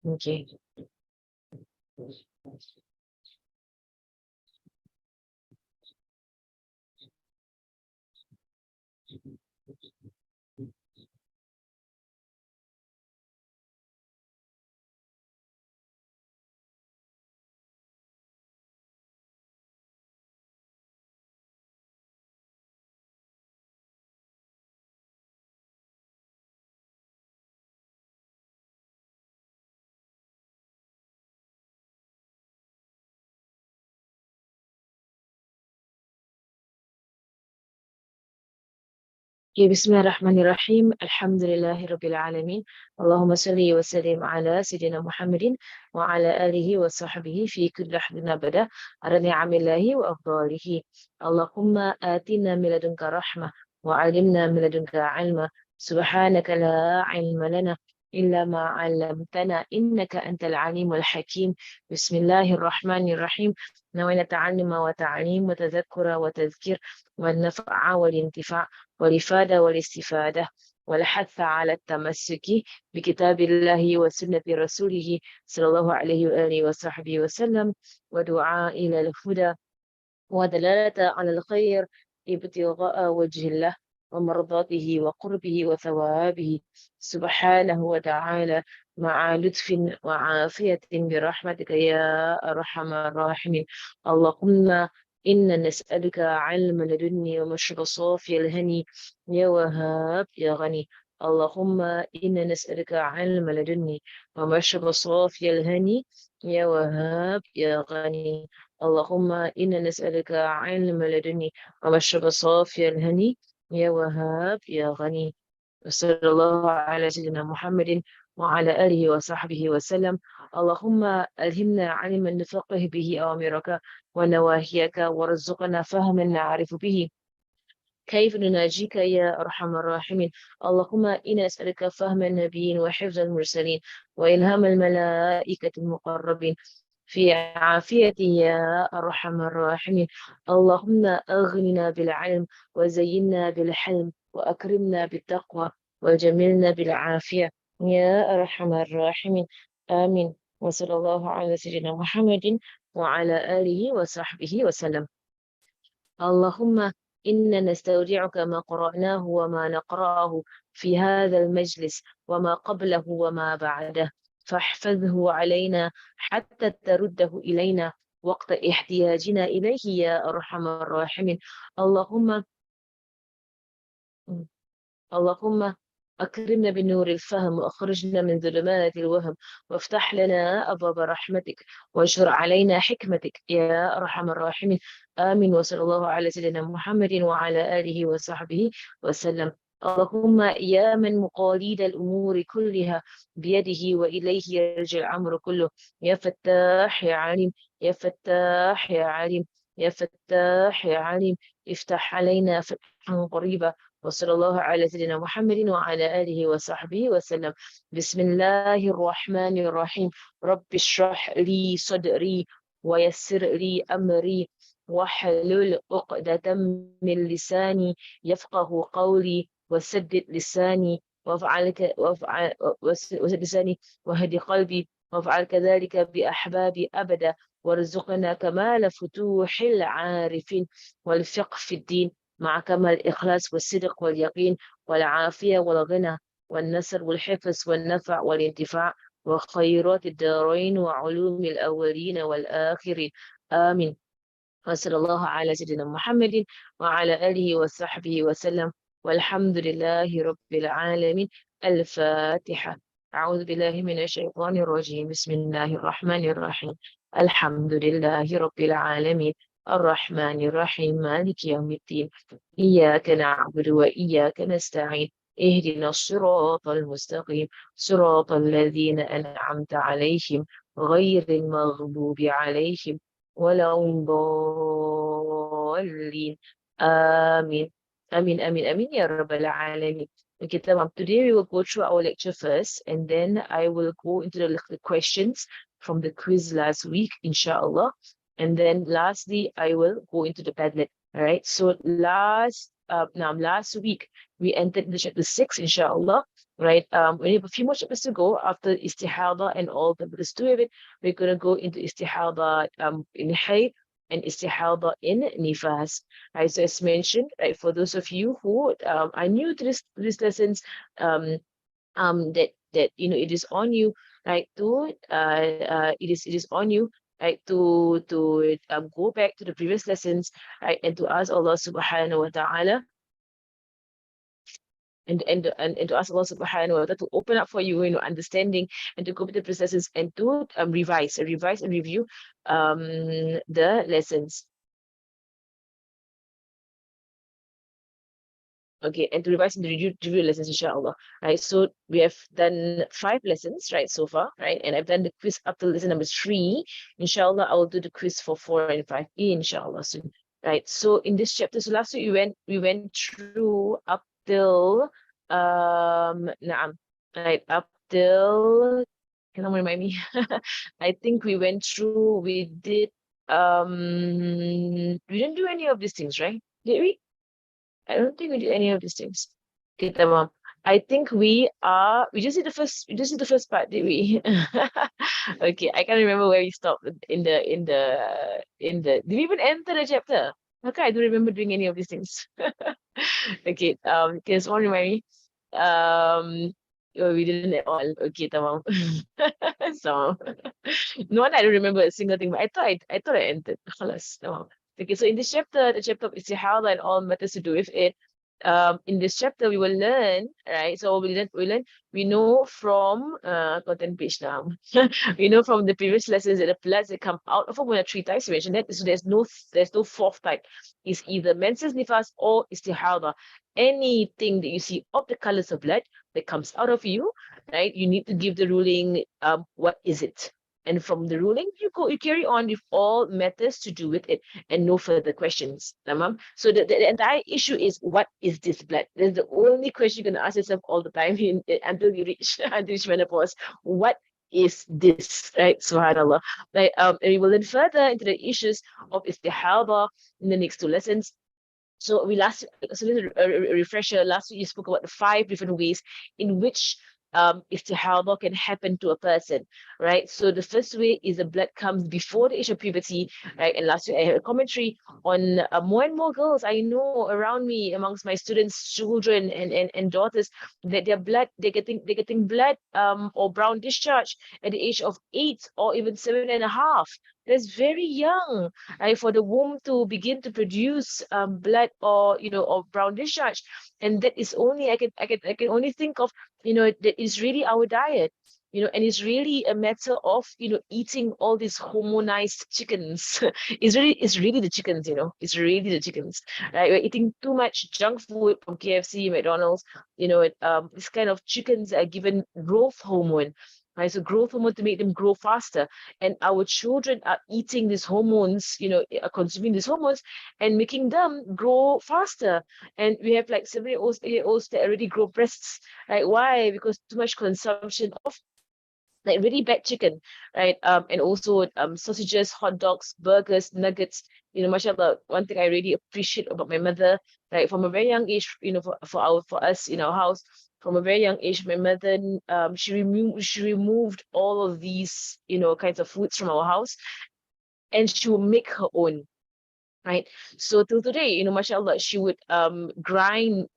Okay. بسم الله الرحمن الرحيم الحمد لله رب العالمين اللهم صل وسلم على سيدنا محمد وعلى آله وصحبه في كل لحظة أبدا على نعم الله وأفضاله اللهم آتنا من لدنك رحمة وعلمنا من لدنك علما سبحانك لا علم لنا إلا ما علمتنا إنك أنت العليم الحكيم بسم الله الرحمن الرحيم نوينا تعلم وتعليم وتذكر وتذكير والنفع والانتفاع والإفادة والاستفادة والحث على التمسك بكتاب الله وسنة رسوله صلى الله عليه وآله وصحبه وسلم ودعاء إلى الهدى ودلالة على الخير ابتغاء وجه الله ومرضاته وقربه وثوابه سبحانه وتعالى مع لطف وعافية برحمتك يا أرحم الراحمين اللهم إنا نسألك علم لدني ومشرب صافي الهني يا وهاب يا غني اللهم إنا نسألك علم لدني ومشرب صافي الهني يا وهاب يا غني اللهم إنا نسألك علم لدني ومشرب صافي الهني يا وهاب يا غني وصلى الله على سيدنا محمد وعلى آله وصحبه وسلم اللهم ألهمنا علما نفقه به أوامرك ونواهيك وارزقنا فهما نعرف به كيف نناجيك يا أرحم الراحمين اللهم إنا نسألك فهم النبيين وحفظ المرسلين وإلهام الملائكة المقربين في عافية يا أرحم الراحمين اللهم أغننا بالعلم وزينا بالحلم وأكرمنا بالتقوى وجملنا بالعافية يا أرحم الراحمين آمين وصلى الله على سيدنا محمد وعلى آله وصحبه وسلم اللهم إنا نستودعك ما قرأناه وما نقرأه في هذا المجلس وما قبله وما بعده فاحفظه علينا حتى ترده إلينا وقت احتياجنا إليه يا أرحم الراحمين اللهم اللهم أكرمنا بنور الفهم وأخرجنا من ظلمات الوهم وافتح لنا أبواب رحمتك وانشر علينا حكمتك يا أرحم الراحمين آمين وصلى الله على سيدنا محمد وعلى آله وصحبه وسلم اللهم يا من مقاليد الأمور كلها بيده وإليه يرجع الأمر كله يا فتاح يا عليم يا فتاح يا عليم يا فتاح يا عليم افتح علينا فتحا قريبا وصلى الله على سيدنا محمد وعلى آله وصحبه وسلم بسم الله الرحمن الرحيم رب اشرح لي صدري ويسر لي أمري واحلل عقدة من لساني يفقه قولي وسدد لساني وسدد لساني وهدي قلبي وافعل كذلك بأحبابي أبدا وارزقنا كمال فتوح العارفين والفقه في الدين مع كمال الإخلاص والصدق واليقين والعافية والغنى والنصر والحفظ والنفع والانتفاع وخيرات الدارين وعلوم الأولين والآخرين آمين وصلى الله على سيدنا محمد وعلى آله وصحبه وسلم والحمد لله رب العالمين الفاتحة أعوذ بالله من الشيطان الرجيم بسم الله الرحمن الرحيم الحمد لله رب العالمين الرحمن الرحيم مالك يوم الدين إياك نعبد وإياك نستعين اهدنا الصراط المستقيم صراط الذين أنعمت عليهم غير المغضوب عليهم ولا الضالين آمين آمين آمين آمين يا رب العالمين. Okay, tamam. Today we will go through our lecture first, and then I will go into the questions from the quiz last week, inshallah. And then lastly, I will go into the Padlet. All right. So last now last week we entered the chapter 6, inshallah. Right, we have a few more chapters to go after Istihadhah and all that is to it. We're gonna go into Istihadhah in Hayd and Istihadhah in Nifas. Right, so as mentioned, right, for those of you who are new to these lessons, that it is on you, right, to it is on you, right, to go back to the previous lessons, right, and to ask Allah subhanahu wa ta'ala, and to ask Allah subhanahu wa ta'ala to open up for you, understanding, and to go with the processes, and to revise and review the lessons. Okay, and to revise and review lessons, inshallah. Right, so we have done 5 lessons, right, so far, right, and I've done the quiz up to lesson number 3. Inshallah, I will do the quiz for 4 and 5, inshallah, soon. Right, so in this chapter, so last week we went through up till naam, right, up till, can someone remind me? I think we didn't do any of these things, right? Did we? I don't think we did any of these things. Okay, tamam. I think we just did the first part, did we? Okay, I can't remember where we stopped did we even enter the chapter? Okay, I don't remember doing any of these things. Okay, can someone remind me? Oh, we didn't at all. Okay, tamam. So, no one, I don't remember a single thing, but I thought I entered. Khalas, tamam. Okay, so in this chapter, the chapter of Istihadhah and all matters to do with it, in this chapter we will learn, right? So we know from content page now. We know from the previous lessons that the bloods that come out of a woman 3 types. We mentioned that, so there's no fourth type. It's either menses, nifas, or istihadhah. Anything that you see of the colors of blood that comes out of you, right? You need to give the ruling. What is it? And from the ruling, you carry on with all matters to do with it, and no further questions. Tamam? So the entire issue is, what is this blood? That's the only question you're gonna ask yourself all the time until you reach menopause. What is this? Right? Subhanallah. Right, and we will learn further into the issues of istihadhah in the next 2 lessons. So so a refresher. Last week you spoke about the 5 different ways in which istihadhah can happen to a person, right? So the first way is the blood comes before the age of puberty, right? And last week I had a commentary on more and more girls I know around me, amongst my students, children and daughters, that they're getting blood or brown discharge at the age of 8 or even 7.5. That's very young, right? For the womb to begin to produce blood or brown discharge, and that is only I can only think of, that is really our diet, and it's really a matter of eating all these hormonized chickens. It's really the chickens, it's really the chickens, right? We're eating too much junk food from KFC, McDonald's. This kind of chickens are given growth hormone, right? So growth hormone to make them grow faster, and our children are eating these hormones, are consuming these hormones and making them grow faster. And we have like 7-year-olds, 8-year-olds that already grow breasts. Right? Why? Because too much consumption of like really bad chicken, right? And also sausages, hot dogs, burgers, nuggets. Mashallah, one thing I really appreciate about my mother, right? From a very young age, for us in our house, from a very young age, my mother, she removed all of these, kinds of foods from our house, and she will make her own. Right, so till today, mashallah, she would grind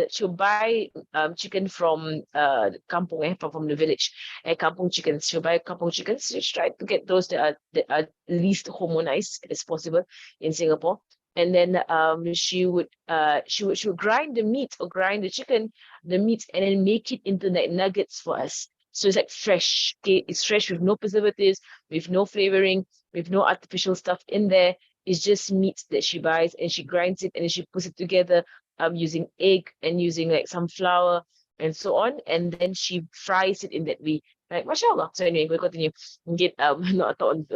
she'll buy chicken from kampung, from the village, kampung chickens. She'll buy kampung chickens. She try to get those that are least hormonized as possible in Singapore. And then she would grind the meat, or grind the meat, and then make it into like nuggets for us. So it's like fresh. Okay, it's fresh with no preservatives, with no flavoring, with no artificial stuff in there. It's just meat that she buys, and she grinds it, and then she puts it together using egg and using like some flour and so on, and then she fries it in that way. Right, mashallah. So anyway, we'll continue. Get not on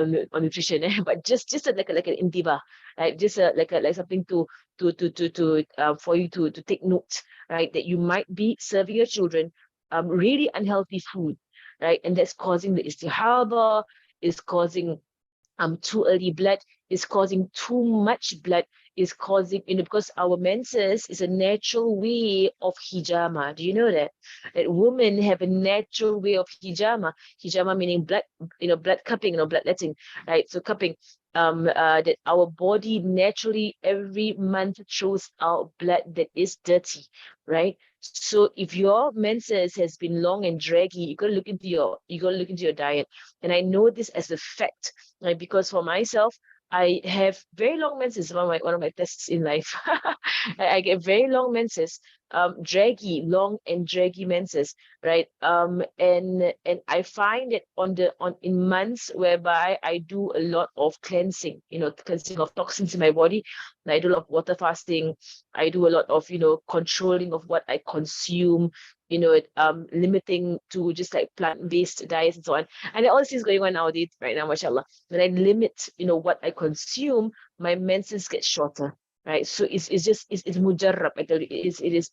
nutrition, but just like an intiba, right? Just like something to for you to take note, right? That you might be serving your children really unhealthy food, right? And that's causing the istihadhah, is causing too early blood, is causing too much blood, is causing, because our menses is a natural way of hijama. Do you know that? That women have a natural way of hijama. Hijama meaning blood, blood cupping, bloodletting, right? So cupping. That our body naturally every month throws out blood that is dirty, right? So if your menses has been long and draggy, you gotta look into your diet. And I know this as a fact, right? Because for myself, I have very long menses. One of my tests in life. I get very long menses, long and draggy menses, right? And I find that in months whereby I do a lot of cleansing, cleansing of toxins in my body. And I do a lot of water fasting. I do a lot of, controlling of what I consume, limiting to just like plant-based diets and so on. And all this is going on nowadays, right now, mashallah. When I limit, what I consume, my menses get shorter, right? So it's mujarrab. I tell you, this is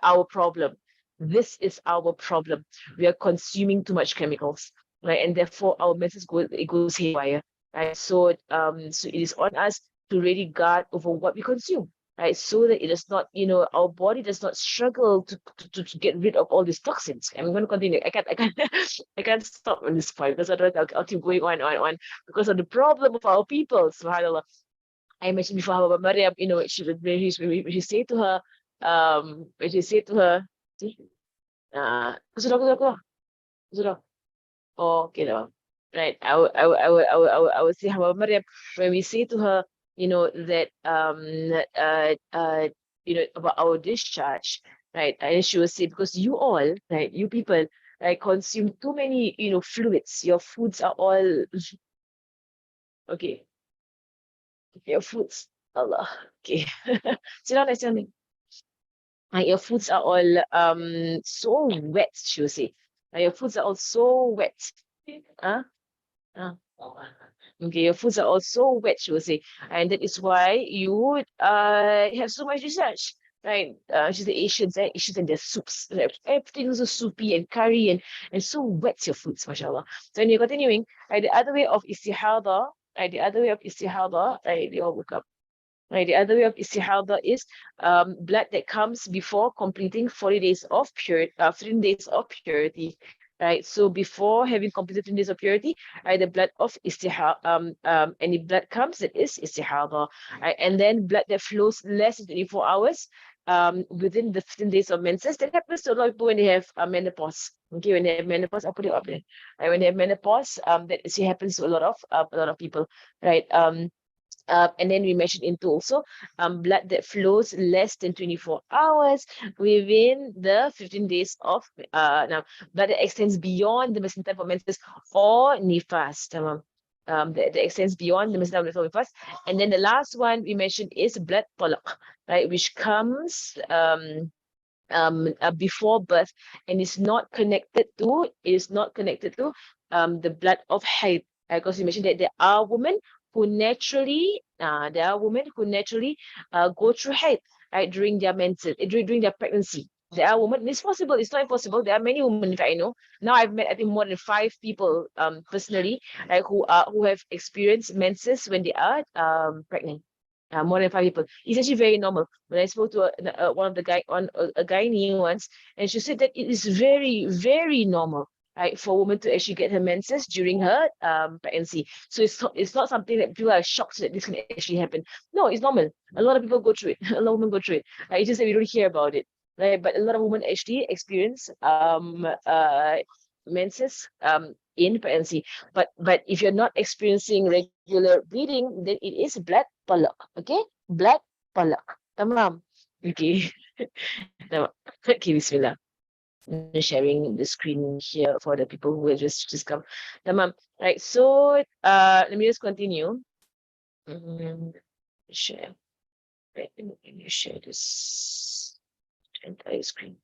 our problem. This is our problem. We are consuming too much chemicals, right? And therefore our menses goes haywire, right? So it is on us to really guard over what we consume, right? So that it does not, our body does not struggle to get rid of all these toxins. I'm going to continue. I can't I can't stop on this point because otherwise I'll keep going on because of the problem of our people. Subhanallah. I mentioned before how Maryam, when she say to her, see, sudah, oh, okay, no. Right. I would say how Maryam, when we say to her, that about our discharge, right? And she will say, because you all, right, you people, right, consume too many, fluids. Your foods are all okay. Your foods, Allah. Okay. Sit down, sit down. Your foods are all so wet, she will say. Your foods are all so wet. Huh? Uh, okay, your foods are all so wet, she will say. And that is why you have so much research. Right, she's the Asians, right? Asians and their soups. Like, everything is so soupy and curry and so wet your foods, mashallah. So when you're continuing, right, the other way of istihadhah, right, they all woke up. Right, the other way of istihadhah is blood that comes before completing 40 days of purity, 15 days of purity. Right, so before having completed 15 days of purity, right, the blood of istihadhah, any blood comes that is istihadhah, right, and then blood that flows less than 24 hours within the 15 days of menses. That happens to a lot of people when they have menopause. Okay, when they have menopause, I'll put it up there. Right, when they have menopause, that happens to a lot of people, right? And then we mentioned into also blood that flows less than 24 hours within the 15 days of now blood that extends beyond the mesenchyme for menses or nifas. That extends beyond the mesenchyme for nifas. And then the last one we mentioned is blood talaq, right, which comes before birth and is not connected to the blood of haid. Because you mentioned that there are women who naturally go through haid, right, during their menses, during their pregnancy. There are women, it's possible, it's not impossible. There are many women, in fact, I know. Now I've met, I think, more than 5 people personally, right, who have experienced menses when they are pregnant. More than 5 people. It's actually very normal. When I spoke to one of the a gynae once, and she said that it is very, very normal, right, for a woman to actually get her menses during her pregnancy. So it's not something that people are shocked that this can actually happen. No, it's normal. A lot of people go through it. A lot of women go through it. It's just that we don't hear about it, right? But a lot of women actually experience menses in pregnancy. But if you're not experiencing regular bleeding, then it is blood talaq. Okay, blood talaq. Tamam. Okay. Tamam. Okay, bismillah. I'm sharing the screen here for the people who have just come. Tamam. Right. So let me just continue. Share. Right. Let me share this entire screen.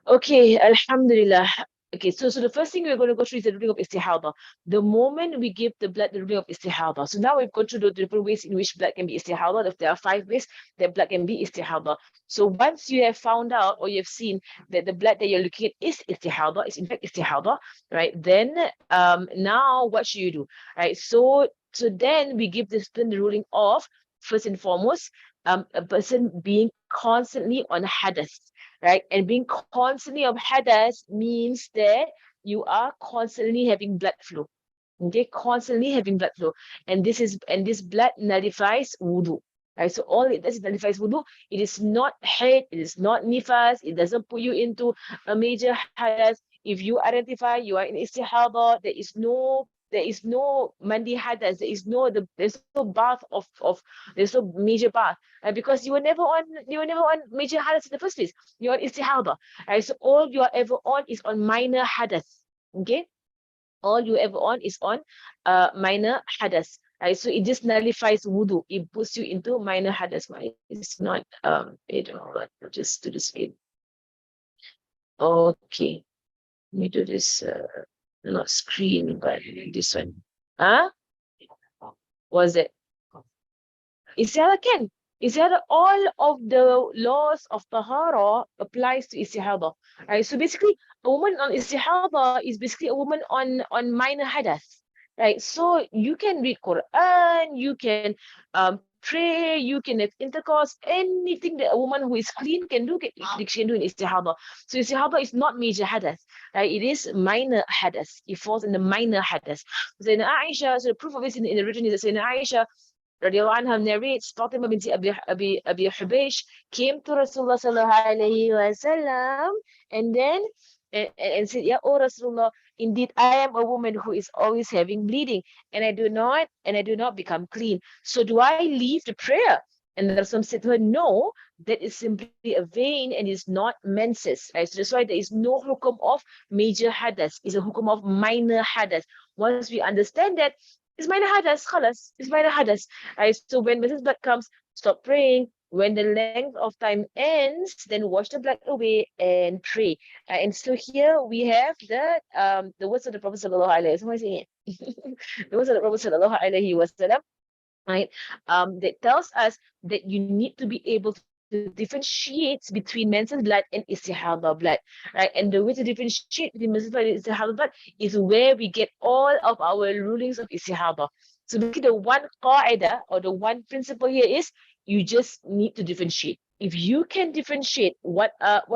Okay, Alhamdulillah. Okay, so the first thing we're going to go through is the ruling of istihadhah. The moment we give the blood the ruling of istihadhah. So now we've gone through the different ways in which blood can be istihadhah. If there are 5 ways that blood can be istihadhah. So once you have found out or you've seen that the blood that you're looking at is istihadhah, is in fact istihadhah, right? Then now what should you do? Right? So then we give the ruling of first and foremost, a person being constantly on hadath, right? And being constantly on hadath means that you are constantly having blood flow. Okay, constantly having blood flow, and this blood nullifies wudu. Right, so all it does is nullifies wudu. It is not haid, it is not nifas, it doesn't put you into a major hadass. If you identify you are in istihadha, there is no mandi hadass, there's no bath of there's no major bath, because you were never on major hadass in the first place. You're on istihadha. Right, so all you are ever on is on minor hadass. Okay, all you ever on is on minor hadas. Right? So it just nullifies wudu. It puts you into minor hadas. Why it's not I don't know, but I'll just do this again. Okay. Let me do this not screen, but this one. Huh? Was it? Istihada can. Istihada, all of the laws of Tahara applies to Istihada. Right? So basically, a woman on Istihada is basically a woman on minor hadath. Right? So you can read Quran, you can pray, you can have intercourse, anything that a woman who is clean can do, she can do in Istihada. So Istihada is not major hadath. Right? It is minor hadath. It falls in the minor hadath. So in Aisha, so the proof of this in the original is that Sayyidina Aisha radiallahu anha narrates, Fatima binti Abi Hubaysh came to Rasulullah sallallahu alayhi wasallam and then and said, "Ya O Rasulullah, indeed I am a woman who is always having bleeding, and I do not become clean. So do I leave the prayer?" And the Rasul said to her, "No, that is simply a vein and is not menses." Right? So that's why there is no hukum of major hadas. It's a hukum of minor hadas. Once we understand that, it's minor hadas, khalas. It's minor hadas. Right? So when menses blood comes, stop praying. When the length of time ends, then wash the blood away and pray. And so here we have the words of the Prophet sallallahu alaihi wasallam. The words of the Prophet sallallahu alaihi wasallam, right? That tells us that you need to be able to differentiate between menses blood and istihadha blood, right? And the way to differentiate between menses blood and istihadha blood is where we get all of our rulings of istihadha. So basically the one qaida or the one principle here is you just need to differentiate. If you can differentiate what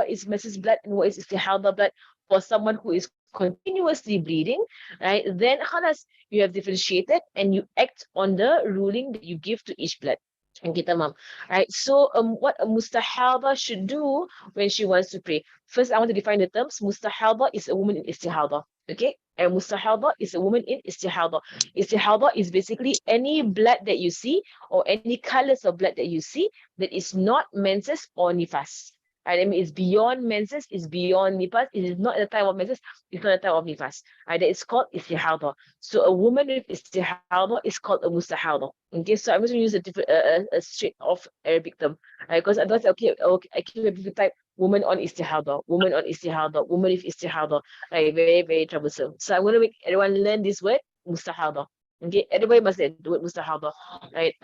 is menses blood and what is istihadha blood for someone who is continuously bleeding, right, then khalas, you have differentiated and you act on the ruling that you give to each blood. Okay, tamam. Right. So what a mustahada should do when she wants to pray. First, I want to define the terms. Mustahada is a woman in istihada. Okay. And mustahada is a woman in istihada. Istihada is basically any blood that you see or any colors of blood that you see that is not menses or nifas. Right? I mean, it's beyond menses, it's beyond nifas. It is not at the time of menses, it's not at the time of nifas. Right? That is called istihada. So a woman with istihada is called a mustahada. Okay, so I'm just going to use a different, a straight off Arabic term, right? Because otherwise, okay, I keep people type woman on istihada, woman on istihada, woman with istihada. Right? Very, very troublesome. So I'm going to make everyone learn this word, mustahada. Okay, everybody must learn the word mustahada. Right?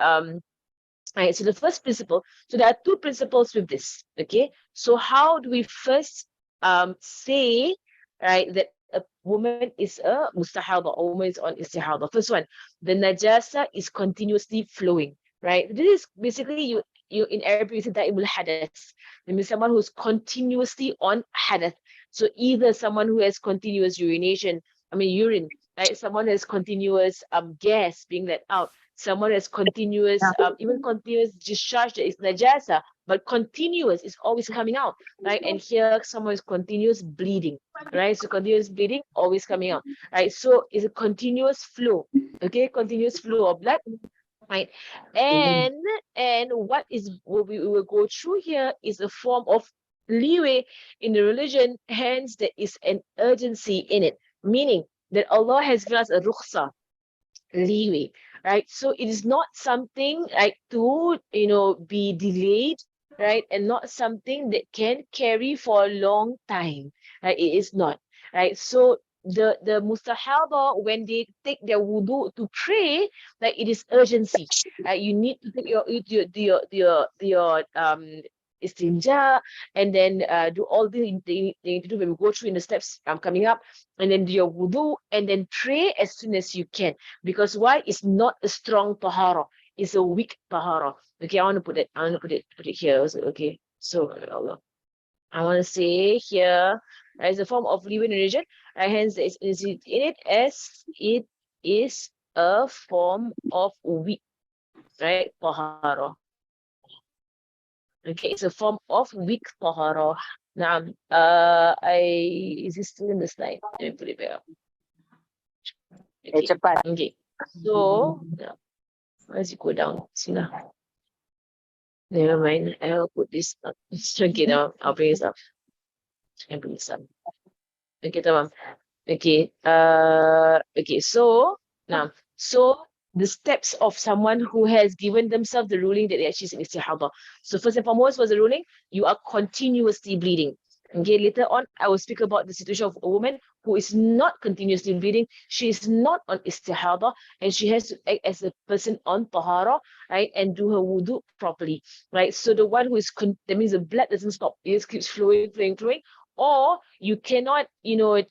Right, so the first principle, so there are two principles with this, okay? So how do we first say, right, that a woman is a mustahada, a woman is on istihada? First one, the najasa is continuously flowing, right? This is basically you in Arabic you say da'imul hadath. It means someone who's continuously on hadath. So either someone who has continuous urine, right? Someone who has continuous gas being let out, someone has continuous, even continuous discharge that is najasa, but continuous is always coming out, right? And here someone is continuous bleeding, right? So continuous bleeding always coming out, right? So it's a continuous flow, okay? Continuous flow of blood, right? And what we will go through here is a form of leeway in the religion, hence there is an urgency in it, meaning that Allah has given us a rukhsa, leeway, right? So it is not something like to be delayed, right? And not something that can carry for a long time, right? It is not, right? So the mustahaba, when they take their wudu to pray, like it is urgency, right? You need to take your istinja, and then do all the they need to do when we go through in the steps coming up, and then do your wudu, and then pray as soon as you can. Because why? It's not a strong tahara. is a weak tahara. Okay, I want to put it. I want to put it here. So, okay, so I want to say here, as a form of living religion, hence is it in it as it is a form of weak, right? Tahara. Okay, it's a form of weak tahara. Now, is it still in the slide? Let me put it back up. Okay, Cepat. okay. So, as you go down, see now. Never mind. I'll put this up. Okay, now I'll bring this up. I bring this up. Okay, tamam. Okay. Okay. So now, so the steps of someone who has given themselves the ruling that they actually is in istihadhah. So first and foremost was the ruling, you are continuously bleeding. Okay, later on, I will speak about the situation of a woman who is not continuously bleeding. She is not on istihadhah, and she has to act as a person on tahara, right, and do her wudu properly, right? So the one who is, that means the blood doesn't stop. It just keeps flowing, flowing, flowing, or you cannot, you're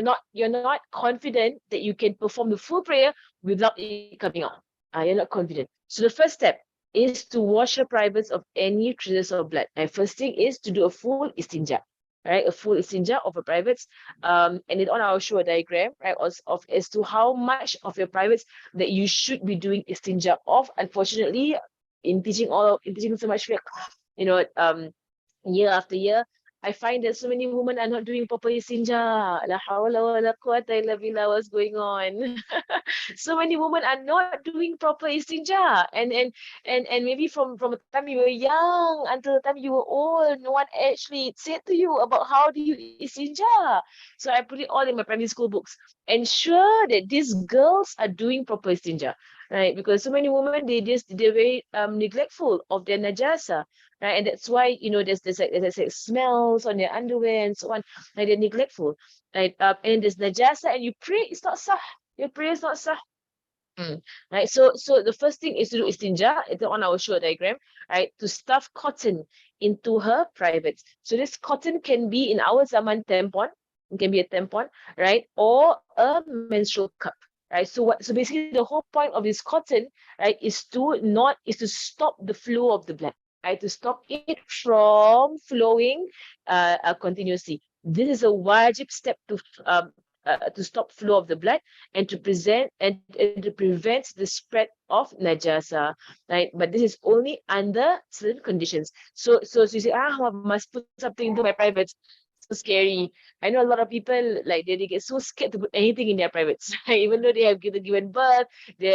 not confident that you can perform the full prayer without it coming out. You're not confident. So the first step is to wash your privates of any traces of blood. And first thing is to do a full istinja, right? A full istinja of your privates. And then on I'll show a diagram, right, of as to how much of your privates that you should be doing istinja of. Unfortunately, in teaching so much fiqh, year after year, I find that so many women are not doing proper istinja. La hawla wa la quwwata illa billah, what's going on? So many women are not doing proper istinja. And maybe from the time you were young until the time you were old, no one actually said to you about how do you istinja. So I put it all in my primary school books. Ensure that these girls are doing proper istinja, right? Because so many women, they're very neglectful of their najasa, right? And that's why, there's like smells on their underwear and so on, like they're neglectful, right? And there's najasa, and you pray, it's not sah. Your prayer is not sah. Right. So the first thing is to do istinja. Later on, I will show a diagram, right? To stuff cotton into her privates. So this cotton can be, in our zaman, tampon. It can be a tampon, right? Or a menstrual cup. Right. So basically the whole point of this cotton, right, is to stop the flow of the blood. Right, to stop it from flowing continuously. This is a wajib step to stop flow of the blood and to prevent the spread of najasa, right? But this is only under certain conditions. So you say, I must put something into my privates. So scary. I know a lot of people, like, they get so scared to put anything in their privates, right? Even though they have given birth, they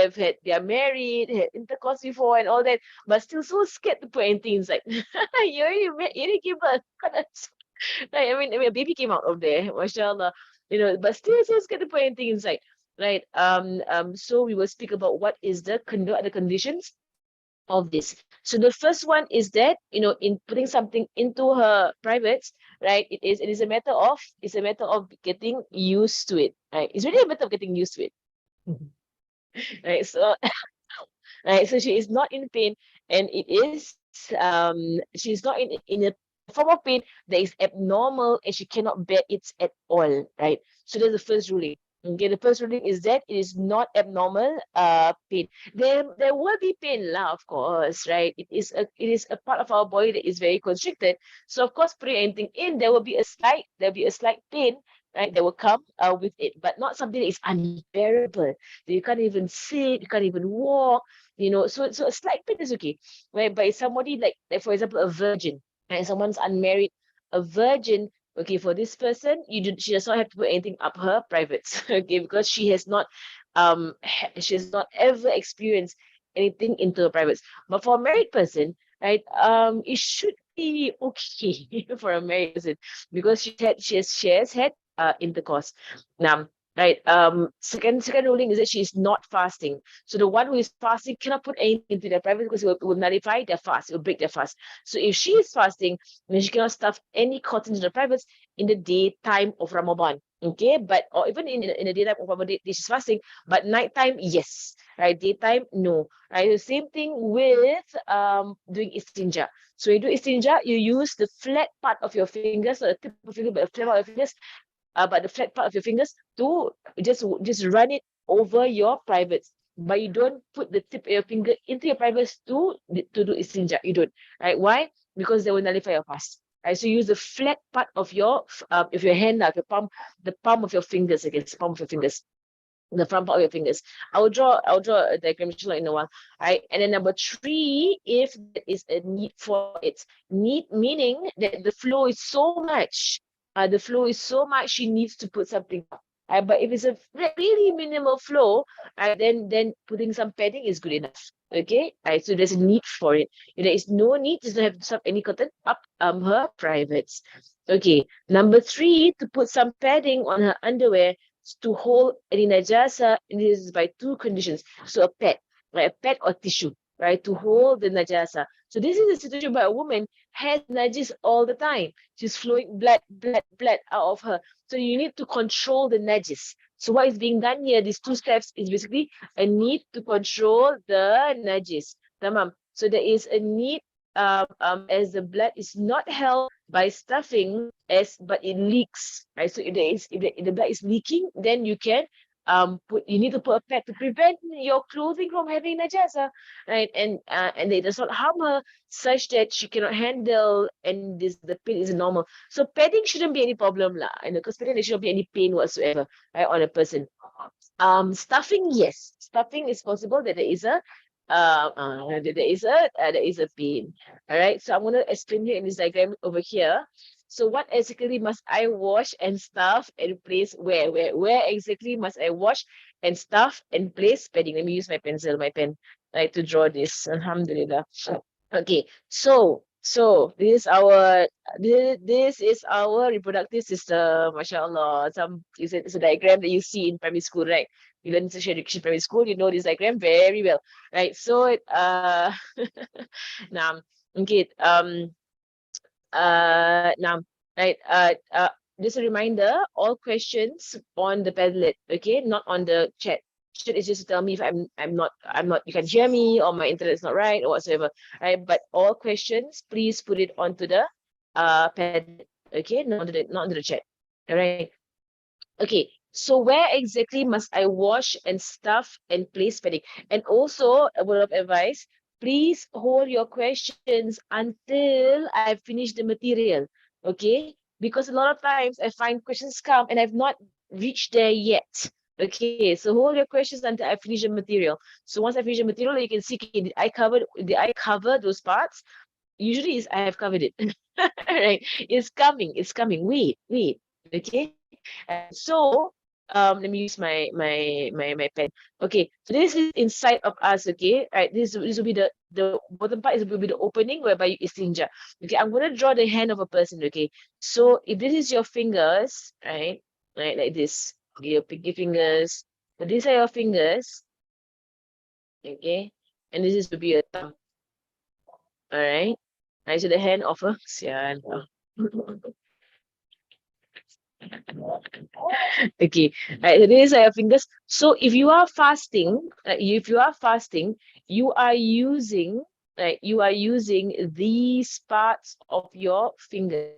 are married, had intercourse before and all that, but still so scared to put anything inside. You already give birth. Right? I mean, a baby came out of there, mashallah, but still so scared to put anything inside, right? So we will speak about what is the conditions of this. So the first one is that, in putting something into her privates, right, it's a matter of getting used to it, right? It's really a matter of getting used to it. Right? So right, so she is not in pain, and she's not in a form of pain that is abnormal, and she cannot bear it at all, right? So that's the first ruling. Okay, the first ruling is that it is not abnormal pain. There will be pain lah, of course, right? It is a part of our body that is very constricted. So of course, putting anything in, there'll be a slight pain, right? That will come with it, but not something that is unbearable. That you can't even sit, you can't even walk, So a slight pain is okay, right? But it's somebody like for example, a virgin, right? Someone's unmarried, a virgin. Okay, for this person, she does not have to put anything up her privates, okay, because she has not ever experienced anything into her privates. But for a married person, right, it should be okay for a married person, because she has had intercourse. Now, right, second ruling is that she is not fasting. So the one who is fasting cannot put anything into their private, because it will nullify their fast, it will break their fast. So if she is fasting, then she cannot stuff any cotton into the privates in the daytime of Ramadan. Okay, or even in the daytime of Ramadan, she's fasting, but nighttime, yes, right? Daytime, no, right? The same thing with doing istinja. So you do istinja, you use the flat part of your fingers, not the tip of your finger, but the flat part of your fingers, to just run it over your privates. but you don't put the tip of your finger into your privates to do istinja. You don't, right? Why? Because they will nullify your fast. Right? So use the flat part of your hand, of your palm, the palm of your fingers against palm of your fingers, the front part of your fingers. I'll draw a diagram in a while. Right. And then number 3, if there is a need for it. Need meaning that the flow is so much. She needs to put something up. But if it's a really minimal flow, then putting some padding is good enough. Okay. So there's a need for it. If there is no need, doesn't have to have any cotton up her privates. Okay. Number 3, to put some padding on her underwear to hold any najasa, and this is by 2 conditions. So a pad, like a pad or tissue, right, to hold the najasa. So this is a situation where a woman has najis all the time. She's flowing blood out of her. So you need to control the najis. So what is being done here, these 2 steps, is basically a need to control the najis. Tamam. So there is a need as the blood is not held by stuffing, but it leaks, right? So if the blood is leaking, then you can you need to put a pad to prevent your clothing from having najasa, right? And it does not harm her such that she cannot handle, and the pain is normal. So padding shouldn't be any problem lah, because padding there shouldn't be any pain whatsoever, right, on a person. Stuffing, yes, stuffing is possible that there is a pain. All right, so I'm going to explain here in this diagram over here. So what exactly must I wash and stuff and place where exactly must I wash and stuff and place padding? Let me use my pen, right, to draw this. Alhamdulillah. Okay, so this is our reproductive system, mashallah. It's a diagram that you see in primary school, right? You learn sexual education primary school, you know this diagram very well, right? So now, okay, now, right, just a reminder, all questions on the Padlet, okay, not on the chat. Chat is just to tell me if I'm not, you can hear me or my internet is not right or whatsoever, right? But all questions, please put it onto the Padlet, okay, not onto the chat. All right. Okay, so where exactly must I wash and stuff and place padding? And also, a word of advice, please hold your questions until I've finished the material, okay? Because a lot of times I find questions come and I've not reached there yet. Okay, so hold your questions until I finish the material. So once I finish the material, you can see, okay, did I cover those parts? Usually I have covered it. Right? It's coming. Wait. Okay. So let me use my pen. Okay, so this is inside of us. Okay, right, this will be the bottom part will be the opening whereby you istinja. Okay, I'm going to draw the hand of a person. Okay, so if this is your fingers, right, like this, okay, your pinky fingers, so these are your fingers, okay, and this is to be a thumb. All right, so the hand of a sian. Okay, right, so these are your fingers. So if you are fasting, you are using, right, these parts of your fingers,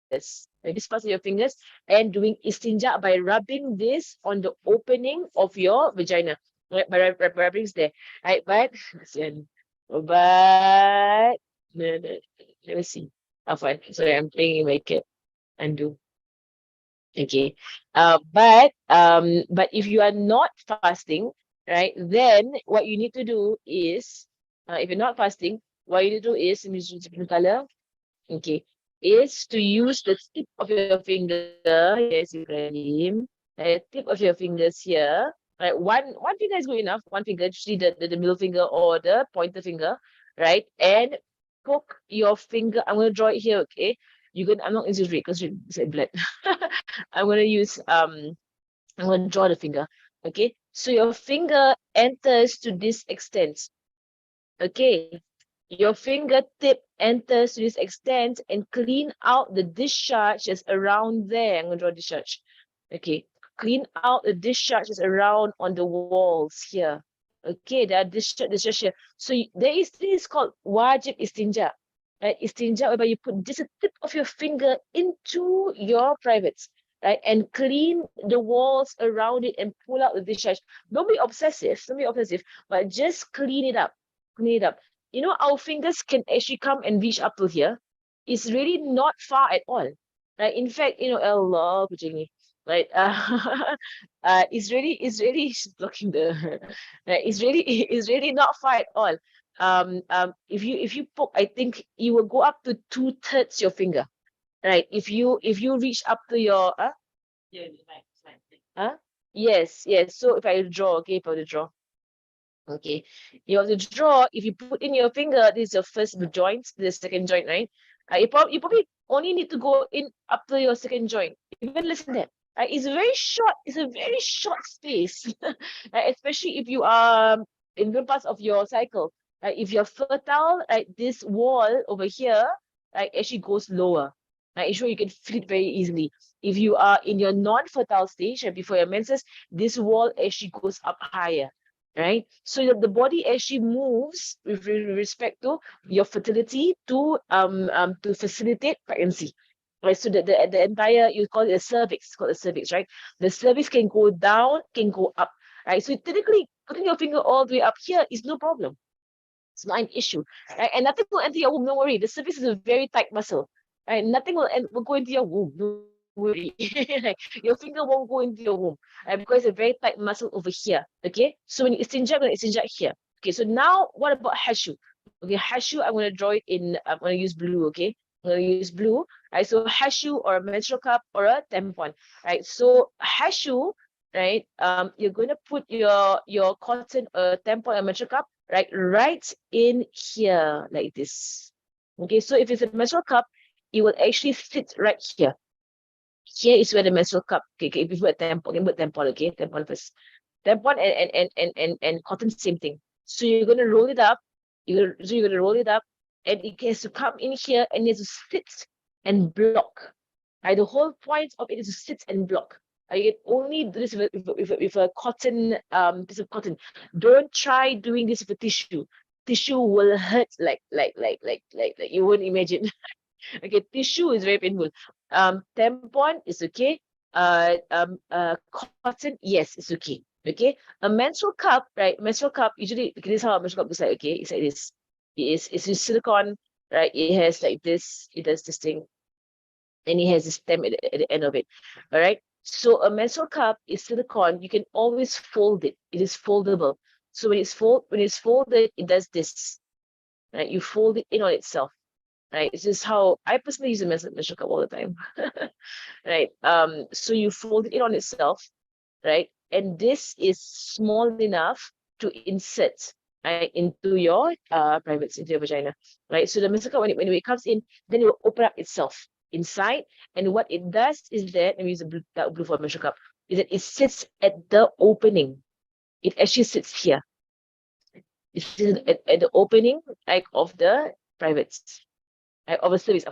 these parts of your fingers, and doing istinja by rubbing this on the opening of your vagina, right, by rubbing there, right? But let me see. Afwan, sorry, I'm playing in my cat. Undo. Okay. But if you are not fasting, right, then what you need to do is, if you're not fasting, what you need to do is, let me use different color. Okay, is to use the tip of your finger. Yes, Ibrahim. Tip of your fingers here. Right, one finger is good enough. One finger, usually the middle finger or the pointer finger, right? And poke your finger. I'm gonna draw it here, okay? I'm not using red because you said blood. I'm gonna use I'm gonna draw the finger. Okay, so your finger enters to this extent. Okay, your fingertip enters to this extent and clean out the discharges around there. I'm gonna draw discharge. Okay, clean out the discharges around on the walls here. Okay, there are discharge here. So this is called wajib istinja. Right, istinja, whereby you put just a tip of your finger into your privates. right? And clean the walls around it and pull out the discharge. Don't be obsessive, but just clean it up. Clean it up. You know, our fingers can actually come and reach up to here. It's really not far at all. Right? In fact, you know, Allah kucing ni. Right? It's really blocking the right. It's really not far at all. If you poke, I think you will go up to 2/3 your finger. Right. If you reach up to your huh? Yes. So if I draw, okay, if I were to draw. Okay. You have to draw, if you put in your finger, this is your first joint, the second joint, right? You probably only need to go in up to your second joint, even less than that. It's a very short space, right? Especially if you are in different parts of your cycle. Right? If you're fertile, right, this wall over here, right, actually goes lower. Right? Ensure you can feel it very easily. If you are in your non-fertile stage, right, before your menses, this wall actually goes up higher. Right? So that the body actually moves with respect to your fertility to facilitate pregnancy. Right? So that the entire, you call it a cervix, it's called a cervix, right? The cervix can go down, can go up. Right? So typically putting your finger all the way up here is no problem. It's not an issue. Right? And nothing will enter your womb, don't worry. The cervix is a very tight muscle. Right? Nothing will go into your womb. Don't worry. Like, your finger won't go into your womb. Right? Because it's a very tight muscle over here. Okay. So when you istinject, here. Okay. So now what about hashu? Okay, hashu, I'm gonna draw it in, I'm gonna use blue, okay? I'm gonna use blue. Right. So hashu or a menstrual cup or a tampon. Right. So hashu, right? You're gonna put your cotton tampon or menstrual cup right in here like this. Okay, so if it's a menstrual cup, it will actually sit right here. Here is where the menstrual cup. Okay, if you put tampon, okay, tampon first. Tampon and cotton, same thing. So you're gonna roll it up. You're gonna roll it up, and it has to come in here and it has to sit and block. Right, the whole point of it is to sit and block. You can only do this with a cotton piece of cotton. Don't try doing this with a tissue. Tissue will hurt like you wouldn't imagine. Okay, tissue is very painful. Tampon is okay. Cotton, yes, it's okay. Okay, a menstrual cup, right? Menstrual cup, usually, okay, this is how a menstrual cup looks like. Okay, it's like this. It's in silicone, right? It has like this. It does this thing, and it has a stem at the end of it. All right. So a menstrual cup is silicone. You can always fold it. It is foldable. So when it's folded, it does this. Right? You fold it in on itself. Right? It's just how I personally use a menstrual cup all the time. Right. So you fold it in on itself, right? And this is small enough to insert, right, into your privates, into your vagina. Right. So the menstrual cup, when it comes in, then it will open up itself inside. And what it does is that, let me use a dark blue for a menstrual cup, is that it sits at the opening. It actually sits here. It sits at the opening, like, of the privates. Of a cervix,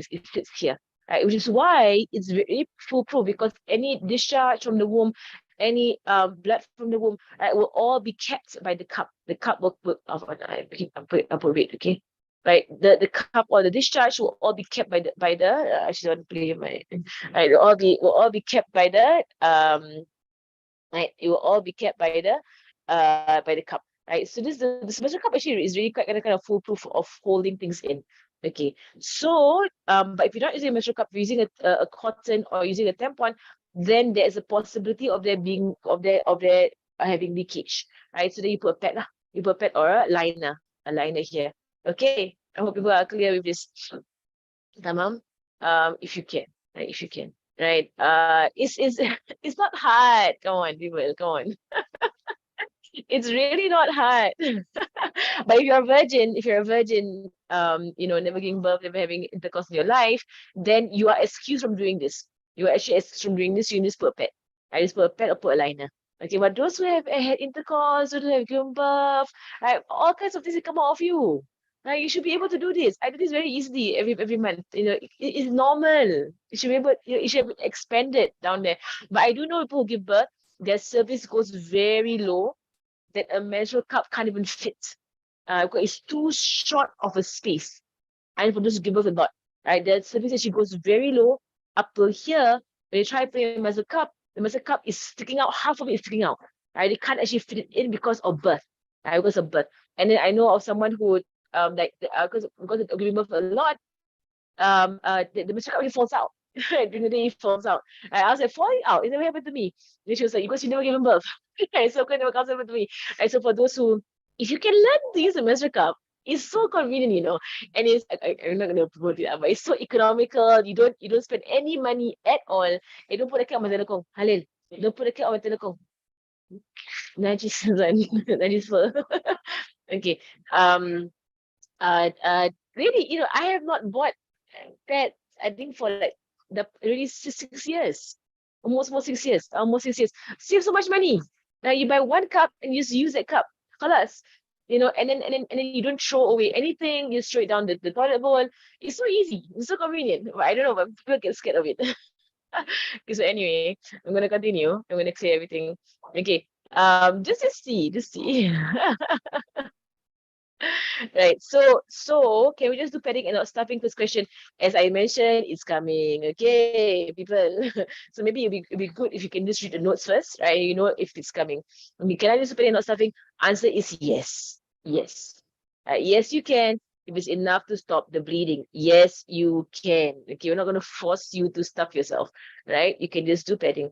it sits here. Which is why it's very foolproof, because any discharge from the womb, any blood from the womb, will all be kept by the cup. The cup will I'll put red, okay? Right, the cup or the discharge will all be kept by the I actually want to play my right, will all be kept by the right, it will all be kept by the cup. Right, so the menstrual cup actually is really quite kind of foolproof of holding things in. Okay, so but if you're not using a menstrual cup, you're using a cotton or using a tampon, then there's a possibility of there having leakage. Right, so then you put a pad, you put a pad or a liner here. Okay, I hope people are clear with this. Tamam, if you can, right, if you can, right, it's it's not hard. Come on, people, come on. It's really not hard. But if you're a virgin, never giving birth, never having intercourse in your life, then you are excused from doing this. You are actually excused from doing this. You just put a pad. I just put a pad or put a liner. Okay, but those who have had intercourse, those who have given birth, right, all kinds of things will come out of you. Right, you should be able to do this. I do this very easily every month. It's normal. You should be able. It should be expanded down there. But I do know people who give birth, their cervix goes very low, that a menstrual cup can't even fit. Because it's too short of a space. And for those who give birth a lot, right? The cervix actually goes very low up to here, when you try putting the muscle cup is sticking out, half of it is sticking out. Right? They can't actually fit it in because of birth. Right? Because of birth. And then I know of someone who because they give birth a lot, the muscle cup really falls out. During the day it falls out. I was like, falling out, it never happened to me. Then she was like, because you never given birth. Right? So it never comes happened to me. Right? So for those who, if you can learn to use a menstrual cup, it's so convenient, and it's I'm not gonna promote it, but it's so economical. You don't spend any money at all. You don't put a cat on my telecom. Halil. Don't put a cat on my telecom. Najis Najis fur. Okay. Um Really, I have not bought that, I think, for like the really 6 years. Almost 6 years. Almost 6 years. Save so much money. Now you buy one cup and you just use that cup. Khalas. And then you don't throw away anything, you throw it down the toilet bowl. It's so easy. It's so convenient. But I don't know, but people get scared of it. Okay, so anyway, I'm gonna continue. I'm gonna say everything. Okay. Just see. Right. So can we just do padding and not stuffing? First question, as I mentioned, it's coming. Okay, people. So maybe it'd be good if you can just read the notes first, right? You know if it's coming. Okay, can I just do padding and not stuffing? Answer is yes. Yes. Yes, you can. If it's enough to stop the bleeding, yes, you can. Okay, we're not going to force you to stuff yourself, right? You can just do padding.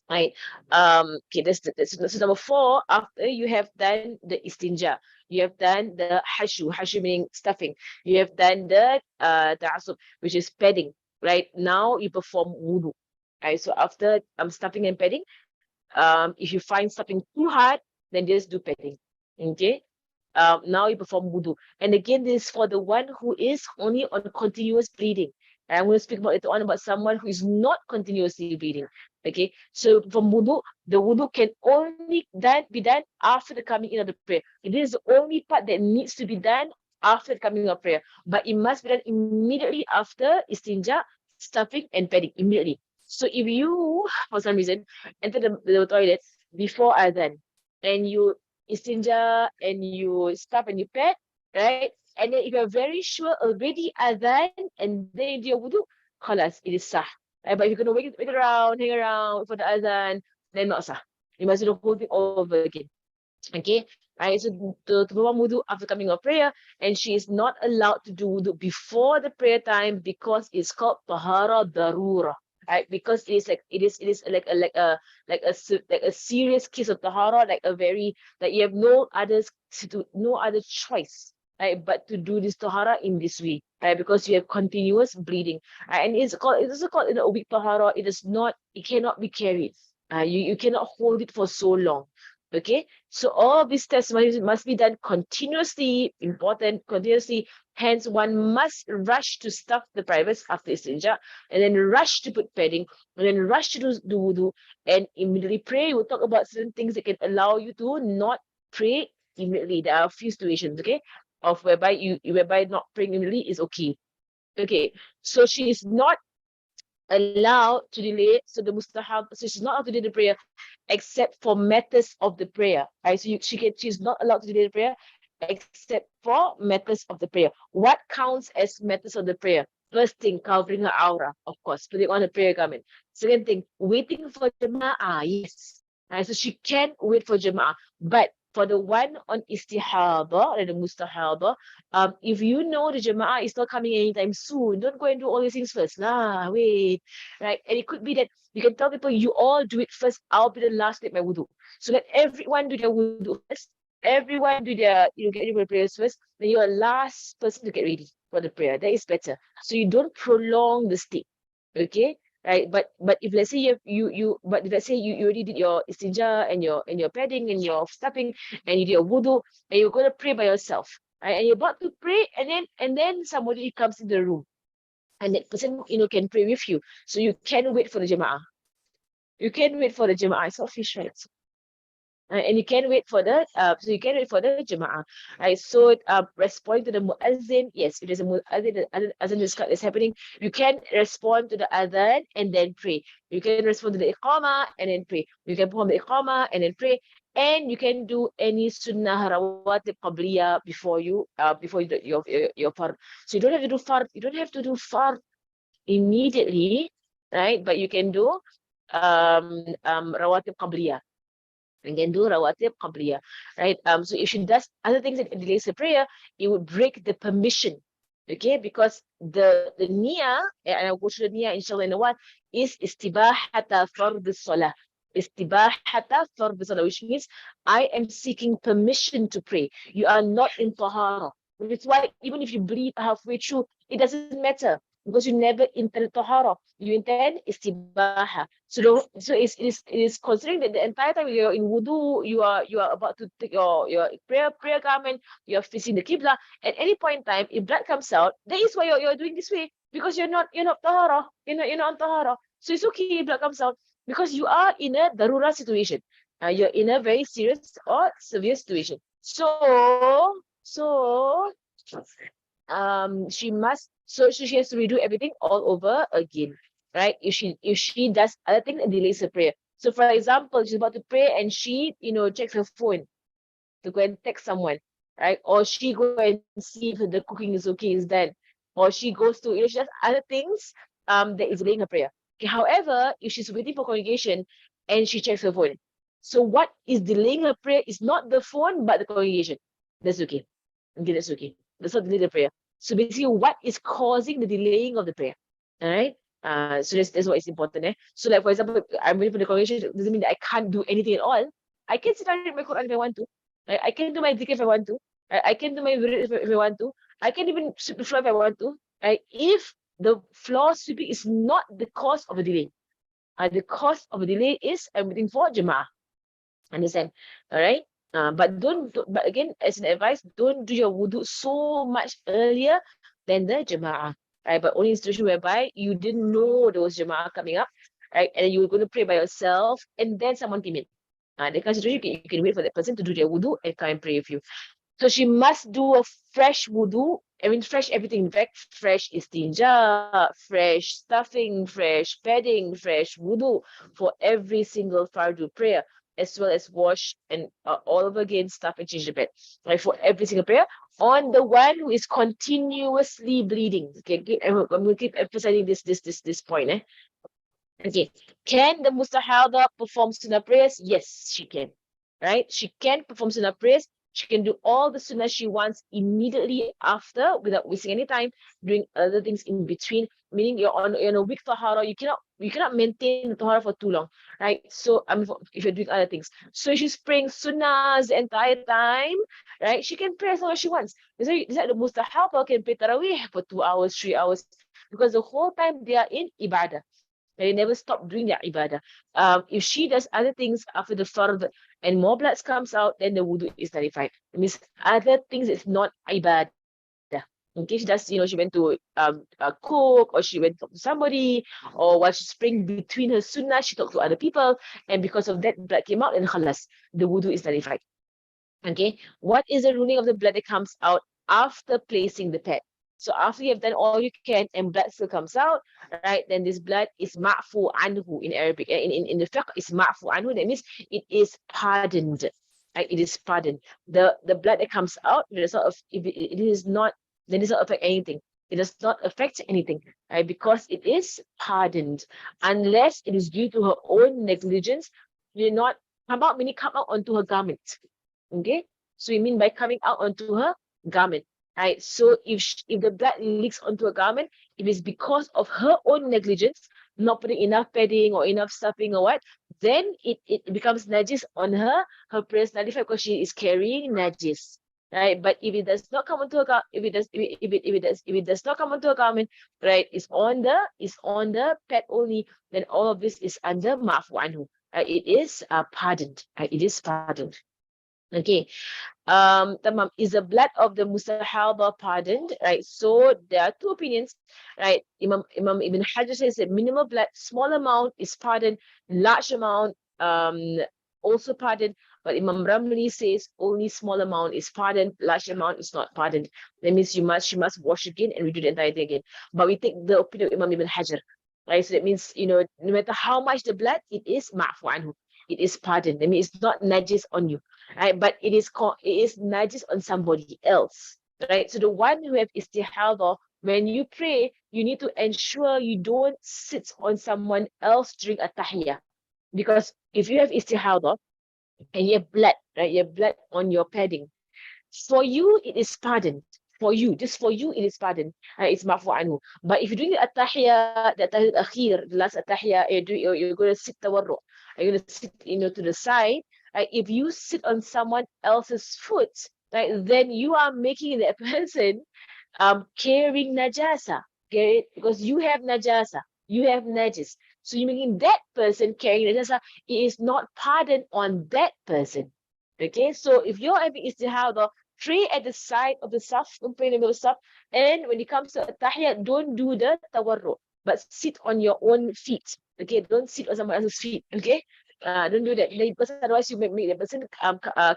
Right. Okay, that's number 4. After you have done the istinja, you have done the hashu meaning stuffing, you have done the ta'asub, which is padding. Right now you perform wudu. Right, so after stuffing and padding, if you find something too hard, then just do padding. Okay. Now you perform wudu. And again, this is for the one who is only on continuous bleeding. And I'm going to speak about later on about someone who is not continuously bleeding. Okay, so for wudu, the wudu can only be done after the coming in of the prayer. It is the only part that needs to be done after the coming of prayer. But it must be done immediately after istinja, stuffing, and padding. Immediately. So if you, for some reason, enter the toilet before adhan, and you istinja and you stuff and you pad, right? And then if you're very sure already adhan and then you do your wudu, khalas, it is sah. Right? But if you're going to wait around, hang around for the adhan, then not sah. You must do the whole thing all over again. Okay, right? So to perform wudu after coming of prayer, and she is not allowed to do wudu before the prayer time because it's called tahara darura. Right, because it is like a serious case of tahara, like a very, like you have no other choice, right, but to do this tahara in this way, right, because you have continuous bleeding, right? And it's also called in a weak tahara. It cannot be carried. You cannot hold it for so long. Okay, so all these tests must be done continuously, continuously. Hence, one must rush to stuff the privates after istinja, and then rush to put padding, and then rush to do wudu, and immediately pray. We'll talk about certain things that can allow you to not pray immediately. There are a few situations, okay, of whereby not praying immediately is okay. Okay, so she is not allowed to delay. So the mustahab, so she's not allowed to delay the prayer except for matters of the prayer. Right? So she's not allowed to delay the prayer except for matters of the prayer. What counts as matters of the prayer? First thing, covering her aura, of course, putting on the prayer garment. Second thing, waiting for jama'ah, yes. Right? So she can wait for jama'ah. But for the one on istihadhah and the mustahadhah, if you know the jama'ah is not coming anytime soon, don't go and do all these things first. Wait. Right? And it could be that you can tell people, you all do it first, I'll be the last to make my wudu. So let everyone do their wudu first. Everyone do their, get ready for the prayers first. Then you're the last person to get ready for the prayer. That is better. So you don't prolong the state. Okay? Right? But if let's say you already did your istinja and your padding and your stuffing and you did your wudu and you're gonna pray by yourself. Right? And you're about to pray, and then somebody comes in the room. And that person, can pray with you. So you can wait for the jama'ah. You can wait for the jama'ah. It's not fish, right? And you can wait for the jama'ah. Right? So respond to the muazzin. Yes, if there's a muazzin is happening, you can respond to the adhan and then pray. You can respond to the iqamah and then pray. You can perform the iqamah and then pray. And you can do any sunnah rawatib qabliya before you do your fard. So you don't have to do fard. You don't have to do fard immediately, right? But you can do rawatib qabliyah. You can do rawatib qabliyah, right? So if she does other things that delays the prayer, it would break the permission, okay? Because the niyyah, and I'll go to the niyyah inshallah in a while, is istibahata fard salah. Istibahata fard salah, which means I am seeking permission to pray. You are not in tahara. Which is why even if you bleed halfway through, it doesn't matter because you never intend tahara. You intend istibaha. So it is considering that the entire time you're in wudu, you are about to take your prayer garment, you're facing the qibla. At any point in time, if blood comes out, that is why you're doing this way because you're not tahara, you're not on tahara. So it's okay if blood comes out because you are in a darura situation. You're in a very serious or severe situation. So she has to redo everything all over again, right? If she does other things and delays her prayer. So for example, she's about to pray and she checks her phone to go and text someone, right? Or she go and see if the cooking is okay, is done, or she goes to she does other things that is delaying her prayer. Okay, however, if she's waiting for congregation and she checks her phone, so what is delaying her prayer is not the phone but the congregation. That's okay. Okay, that's okay. That's not delay the prayer. So basically, what is causing the delaying of the prayer? All right. So that's what is important. So like for example, I'm waiting for the congregation. Doesn't mean that I can't do anything at all. I can sit down and read my Quran if I want to. Right? I can do my dhikr if I want to. Right? I can do my wirid if I want to. I can even sweep the floor if I want to. Right? If the floor sweeping is not the cause of a delay, the cause of a delay is I'm waiting for Jama'ah. Understand? All right. But again, as an advice, don't do your wudu so much earlier than the jama'ah, right? But only in situation whereby you didn't know there was jama'ah coming up, right? And you were going to pray by yourself, and then someone came in. The kind of situation you can wait for that person to do their wudu and come and pray with you. So she must do a fresh wudu. I mean, fresh everything. In fact, fresh istinja, fresh stuffing, fresh bedding, fresh wudu for every single fardu prayer, as well as wash and all over again, stuff and change the bed, right? For every single prayer on the one who is continuously bleeding. Okay, I'm going to keep emphasizing this point. Okay, can the mustahada perform sunnah prayers? Yes, she can. Right? She can perform sunnah prayers. She can do all the sunnah she wants immediately after without wasting any time doing other things in between. Meaning you're on a weak tahara, you cannot maintain the tahara for too long, right? So if you're doing other things, so if she's praying sunnahs the entire time, right? She can pray as long as she wants. Is that the mustahaba can pray tarawih for 2 hours, 3 hours, because the whole time they are in ibadah. They never stop doing their ibadah. If she does other things after the fard and more blood comes out, then the wudu is nullified. It means other things is not ibadah. Okay, she does, she went to cook, or she went to talk to somebody, or while she's praying between her sunnah, she talked to other people, and because of that, blood came out, and khalas, the wudu is nullified. Okay, what is the ruling of the blood that comes out after placing the pad? So after you have done all you can and blood still comes out, right? Then this blood is ma'fu anhu in Arabic. In the fiqh, is ma'fu anhu. That means it is pardoned. Right? It is pardoned. The blood that comes out, it does not, if it is not, then it does not affect anything. It does not affect anything, right? Because it is pardoned, unless it is due to her own negligence. Will not come out, meaning come out onto her garment. Okay, so we mean by coming out onto her garment, right? So if the blood leaks onto a garment, if it's because of her own negligence, not putting enough padding or enough stuffing or what, then it becomes najis on her. Her prayer is nullified because she is carrying najis, right? But if it does not come onto a if it does not come onto a garment, right, it's on the pad only, then all of this is under ma'fu anhu. It is pardoned. It is pardoned. Okay, tamam. Is the blood of the mustahaba pardoned? Right. So there are two opinions, right? Imam Ibn Hajar says that minimal blood, small amount is pardoned, large amount also pardoned. But Imam Ramli says only small amount is pardoned, large amount is not pardoned. That means she must wash again and redo the entire thing again. But we take the opinion of Imam Ibn Hajar, right? So that means no matter how much the blood, it is ma'fu anhu. It is pardoned. I mean, it's not najis on you, right? But it is najis on somebody else, right? So the one who have istihadhah, when you pray, you need to ensure you don't sit on someone else during at-tahiyah. Because if you have istihadhah and you have blood, right, you have blood on your padding, for you, it is pardoned. For you, just for you, it is pardoned. It's mafu anhu. But if you're doing the attahiyah, the attahiyah akhir, the last attahiyah, you're going to sit tawarru. You're going to sit, to the side. Right? If you sit on someone else's foot, right, then you are making that person carrying najasa. Get it? Because you have najasa, you have najis. So you're making that person carrying najasa. It is not pardoned on that person. Okay, so if you're having istihadhah, pray at the side of the saf, don't pray in the middle of the saf. And when it comes to tahiyat, don't do the tawarru, but sit on your own feet. Okay, don't sit on someone else's feet. Okay, don't do that. Because otherwise you make the person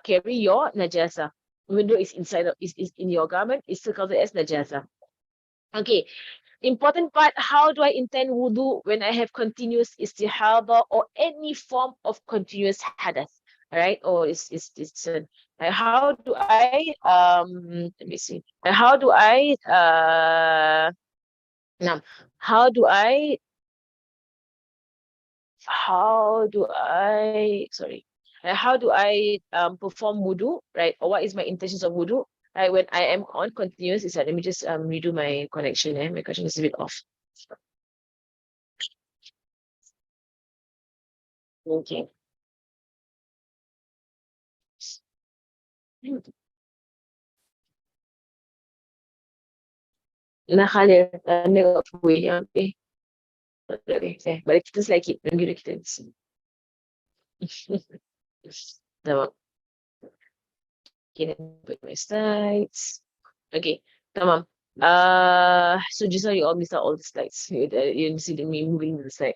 carry your najasa. Even though it's inside of, is in your garment, it's still counted as najasa. Okay, important part, how do I intend wudu when I have continuous istihadhah or any form of continuous hadath? All right, or how do I let me see. How do I now how do I sorry, how do I perform wudu, right? Or what is my intentions of wudu, right? When I am on continuous, is that, let me just redo my connection. My connection is a bit off. Okay. Nah, Khalil, nengok kuih yang okay, balik kita selagi kita kita. Tamam. Okay, put my slides. Okay, tamam. So just now you all missed out all the slides. You didn't see me moving the slide.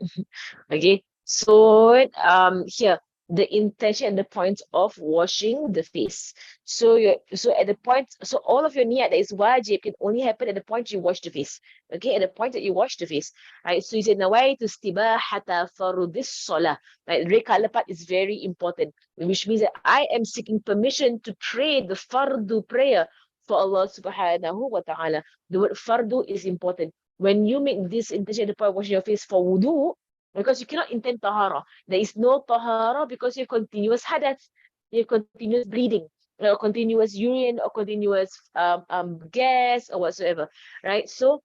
Okay, so here the intention and the point of washing the face. So at the point, so all of your niat that is wajib can only happen at the point you wash the face. Okay, at the point that you wash the face. Right. So you say nawaitu istibahata farudis salah. Right, red color part is very important, which means that I am seeking permission to pray the fardu prayer for Allah subhanahu wa ta'ala. The word fardu is important. When you make this intention at the point of washing your face for wudu, because you cannot intend tahara. There is no tahara because you have continuous hadath, you have continuous bleeding, or continuous urine, or continuous gas, or whatsoever, right? So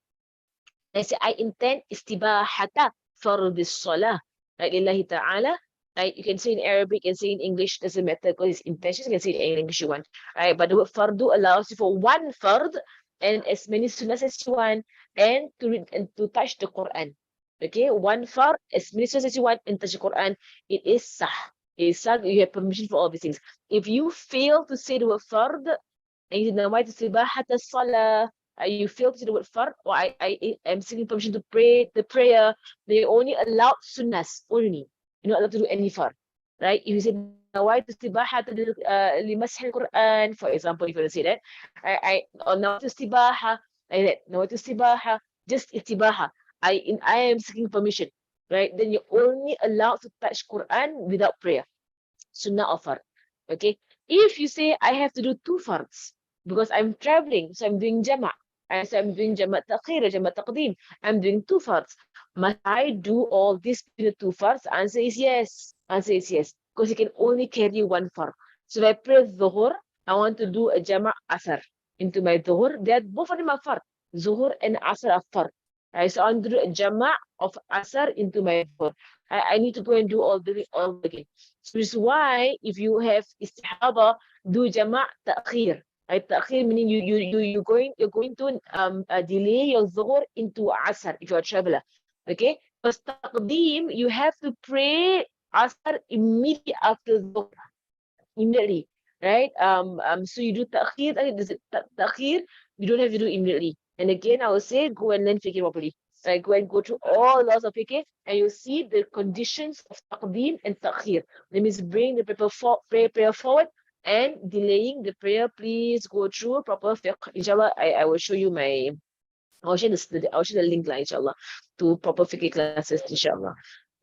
I say I intend istibahata fardis salah, right? Lillahi ta'ala. Right, you can say in Arabic, you can say in English, doesn't matter because it's intentions, you can say it in English you want. Right, but the word fardu allows you for one fard and as many sunnahs as you want, and to read and to touch the Quran. Okay, one fard, as many sunnahs as you want, and touch the Quran. It is sah. It is sah. You have permission for all these things. If you fail to say the word fard, and you know why to say bahata salah, you fail to say the word fard, or I am seeking permission to pray the prayer, they only allow sunnahs only. You're not allowed to do any fard, right? If you say nawaitu istibahata limash al-Quran, for example, if you want to say that, or nawaitu istibaha, like that, nawaitu istibaha, just istibaha, I am seeking permission, right? Then you're only allowed to touch Quran without prayer, sunnah or fard, okay? If you say I have to do two fards because I'm traveling, so I'm doing jama', so I'm doing jama' ta'khir, jama' taqdeem, I'm doing two fards. Must I do all this between the two fards? Answer is yes. Answer is yes. Because you can only carry one fard. So if I pray dhuhr, I want to do a jama' asar into my dhuhr. They are both of them are fard. Zuhur and asar are fard. Right? So I want to do a jama' of asar into my dhuhr. I need to go and do all again. So this is why if you have istihadhah, do jama' ta'khir. Right? Ta'khir meaning you're going to delay your dhuhr into asar if you're a traveler. Okay, because taqdeem, you have to pray asar immediately after dhuhr, immediately, right? So you do ta'khir, ta'khir, you don't have to do immediately. And again, I will say, go and learn fiqh properly. Right? Go and go through all laws of fiqh, and you'll see the conditions of taqdeem and ta'khir. That means bring the prayer forward and delaying the prayer. Please go through proper fiqh. Inshallah, I will show you my I'll share the link, inshallah, to proper fiqh classes, inshallah.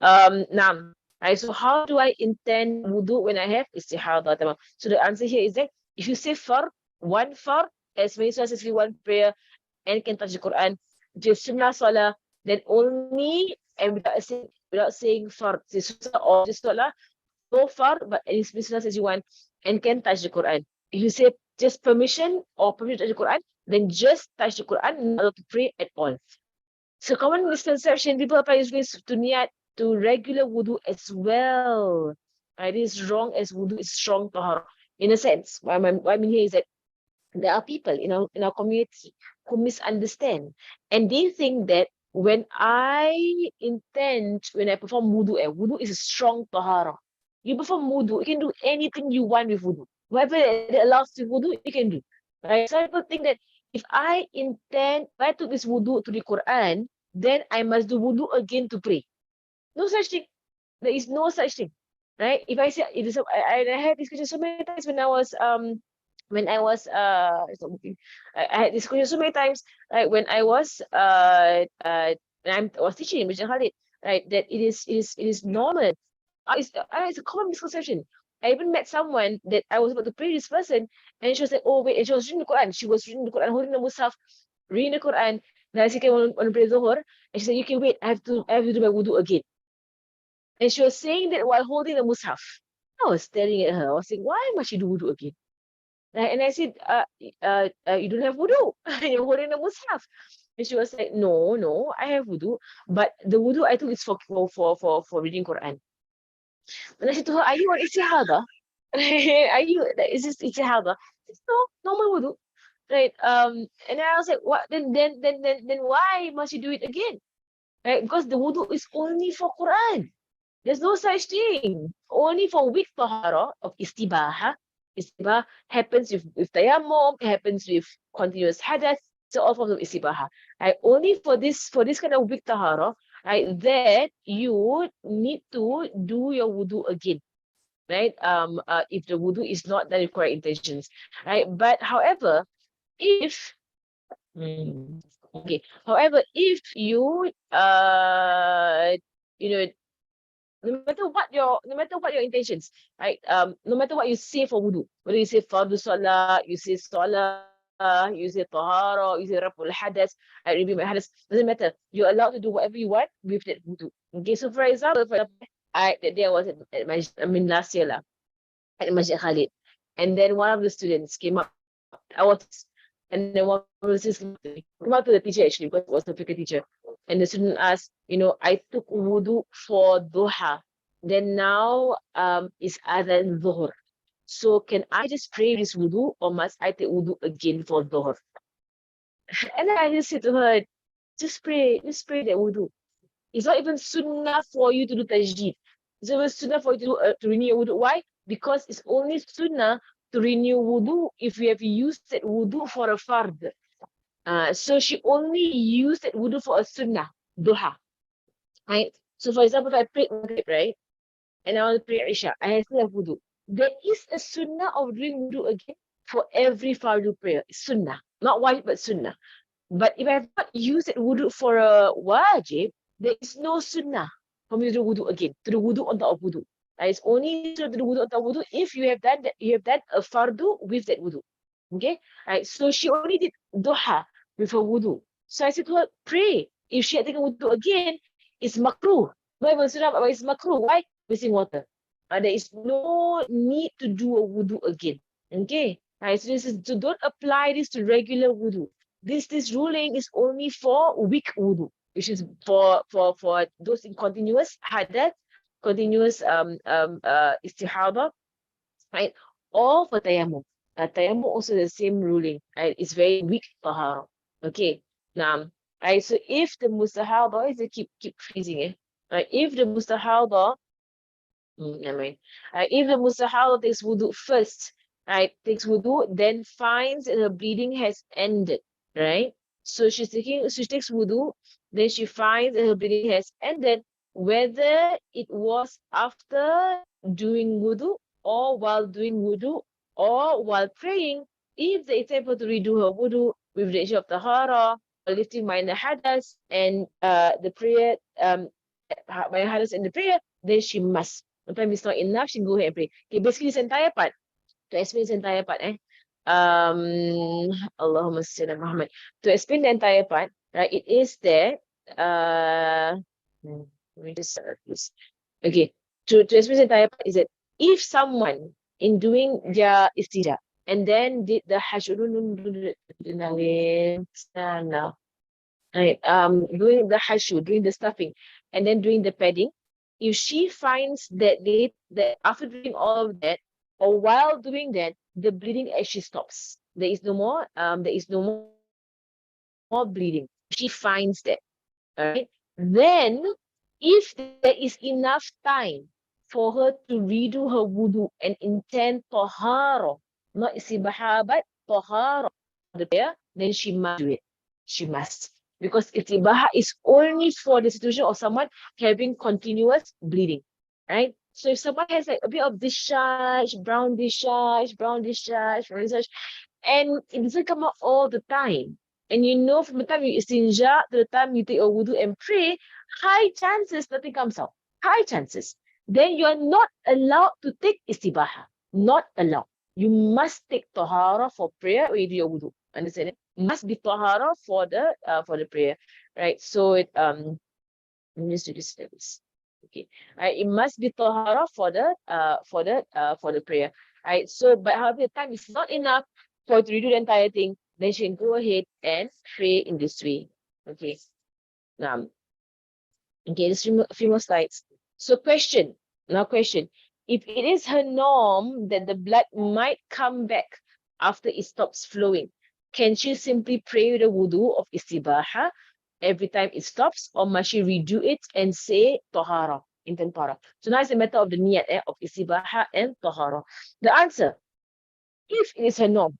Now, right, so how do I intend wudu when I have istihadhah? Tamam. So the answer here is that if you say fard, one fard, as many times as you want prayer and can touch the Quran, just sunnah salah, then only, and without saying fard, say sunnah or just salah, no fard, but any business as you want, and can touch the Quran. If you say just permission or permission to touch the Quran, then just touch the Quran, not allowed to pray at all. So common misconception, people apply this to niyat to regular wudu as well. It is wrong as wudu is strong tahara. In a sense, what I mean here is that there are people in our community who misunderstand, and they think that when I perform wudu, wudu is a strong tahara. You perform wudu, you can do anything you want with wudu. Whatever that allows you wudu, you can do. Right? So people think that if I took this wudu to the Quran, then I must do wudu again to pray. No such thing. There is no such thing. Right? If I say it is, I had this question so many times when I was it's not working. I had this question so many times, right? When I was when I was teaching in Masjid Khalid, right? That it is normal. It's a common misconception. I even met someone that I was about to pray this person, and she was like, "Oh wait," and she was reading the Quran. She was reading the Quran, holding the Musaf, reading the Quran. Then I said, "Okay, want to pray Zuhur?" And she said, "You can wait. I have to do my wudu again." And she was saying that while holding the Musaf. I was staring at her. I was saying, "Why must she do wudu again?" And I said, you don't have wudu. You're holding the mushaf. And she was like, no, no, I have wudu. But the wudu I took is for reading Quran. And I said to her, are you on istihadhah? Is this istihadhah? She said, no, normal wudu. Right. And then I was like, what then why must you do it again? Right? Because the wudu is only for Quran. There's no such thing. Only for weak tahara of istibahah. Istibahah happens with tayammum, it happens with continuous hadath, so all forms of istibahah. Right? Only for this kind of weak tahara, right, that you need to do your wudu again. Right? If the wudu is not done with correct intentions. Right? But however, if okay, however, if you you know no matter what your intentions, right? No matter what you say for wudu, whether you say fardu salah, you say salah, you say tahara, you say raful hadas, I repeat my hadas, doesn't matter. You're allowed to do whatever you want with that wudu. Okay, so for example, that day I was at my, last year lah, at Masjid Khalid, and then one of the students came up. I was, and then one of the students came up to the teacher actually, because it was the fiqh teacher, and the student asked, I took wudu for duha, then now is adhan dhuhr. So can I just pray this wudu, or must I take wudu again for dhuhr? And then I just said to her, just pray that wudu. It's not even sunnah for you to do tajdeed. It's even sunnah for you to renew your wudu. Why? Because it's only sunnah to renew wudu if you have used that wudu for a fard. So she only used that wudu for a sunnah, duha. Right? So for example, if I prayed Maghrib, right? And I want to pray Isha, I still have wudu. There is a sunnah of doing wudu again for every fardu prayer. Sunnah. Not wajib, but sunnah. But if I have not used that wudu for a wajib, there is no sunnah for me to do wudu again, to do wudu on top of wudu. It's only to do wudu on top of wudu if you have done that, you have done a fardu with that wudu. Okay? Right. So she only did duha with her wudu. So I said to her, pray. If she had taken wudu again, it's makruh. Not even sunnah, but it's makruh. Why? Wasting water. There is no need to do a wudu again. Okay? Right. So don't apply this to regular wudu. This ruling is only for weak wudu, which is for those in continuous hadath, continuous istihadhah, right? Or for tayammum. Tayammum also the same ruling, right? It's very weak tahara. Okay. Now, right. So if the mustahadha is keep freezing, right? If the mustahadha, never mind. If the mustahadha takes wudu first, right? Takes wudu, then finds that her bleeding has ended, right? So she takes wudu, then she finds that her bleeding has ended, whether it was after doing wudu or while doing wudu or while praying. If the example to redo her wudu with the issue of tahara or lifting minor hadas and the prayer minor hadas and the prayer, then she must. Sometimes it's not enough, she can go ahead and pray. Okay, basically this entire part, to explain this entire part, Allahumma salli ala Muhammad. To explain the entire part, right? It is there. Uh, let me just this. Okay. To explain the entire part is that if someone in doing their istijah and then did the right, doing the hashu, doing the stuffing, and then doing the padding, if she finds that after doing all of that, or while doing that, the bleeding actually stops. There is no more bleeding. She finds that. All right. Then, if there is enough time for her to redo her wudu and intend tahara, not istibaha, but tahara, the prayer, then she must do it. She must. Because istibaha is only for the situation of someone having continuous bleeding, right? So if someone has like a bit of discharge, brown discharge, and it doesn't come out all the time, and you know from the time you istinja to the time you take a wudu and pray, high chances nothing comes out. High chances. Then you are not allowed to take istibaha. Not allowed. You must take tahara for prayer when you do your wudu. Understand it? Must be tahara for the prayer. Right? So let me just do this. Okay. Right. It must be tahara for the prayer. Right. So but however the time is not enough for her to redo the entire thing, then she can go ahead and pray in this way. Okay. Now, okay, just a few more slides. So question. If it is her norm that the blood might come back after it stops flowing, can she simply pray with the wudu of istibaha every time it stops, or must she redo it and say tahara, intent tahara? So now it's a matter of the niyat of istibaha and tahara. The answer, if it is her norm,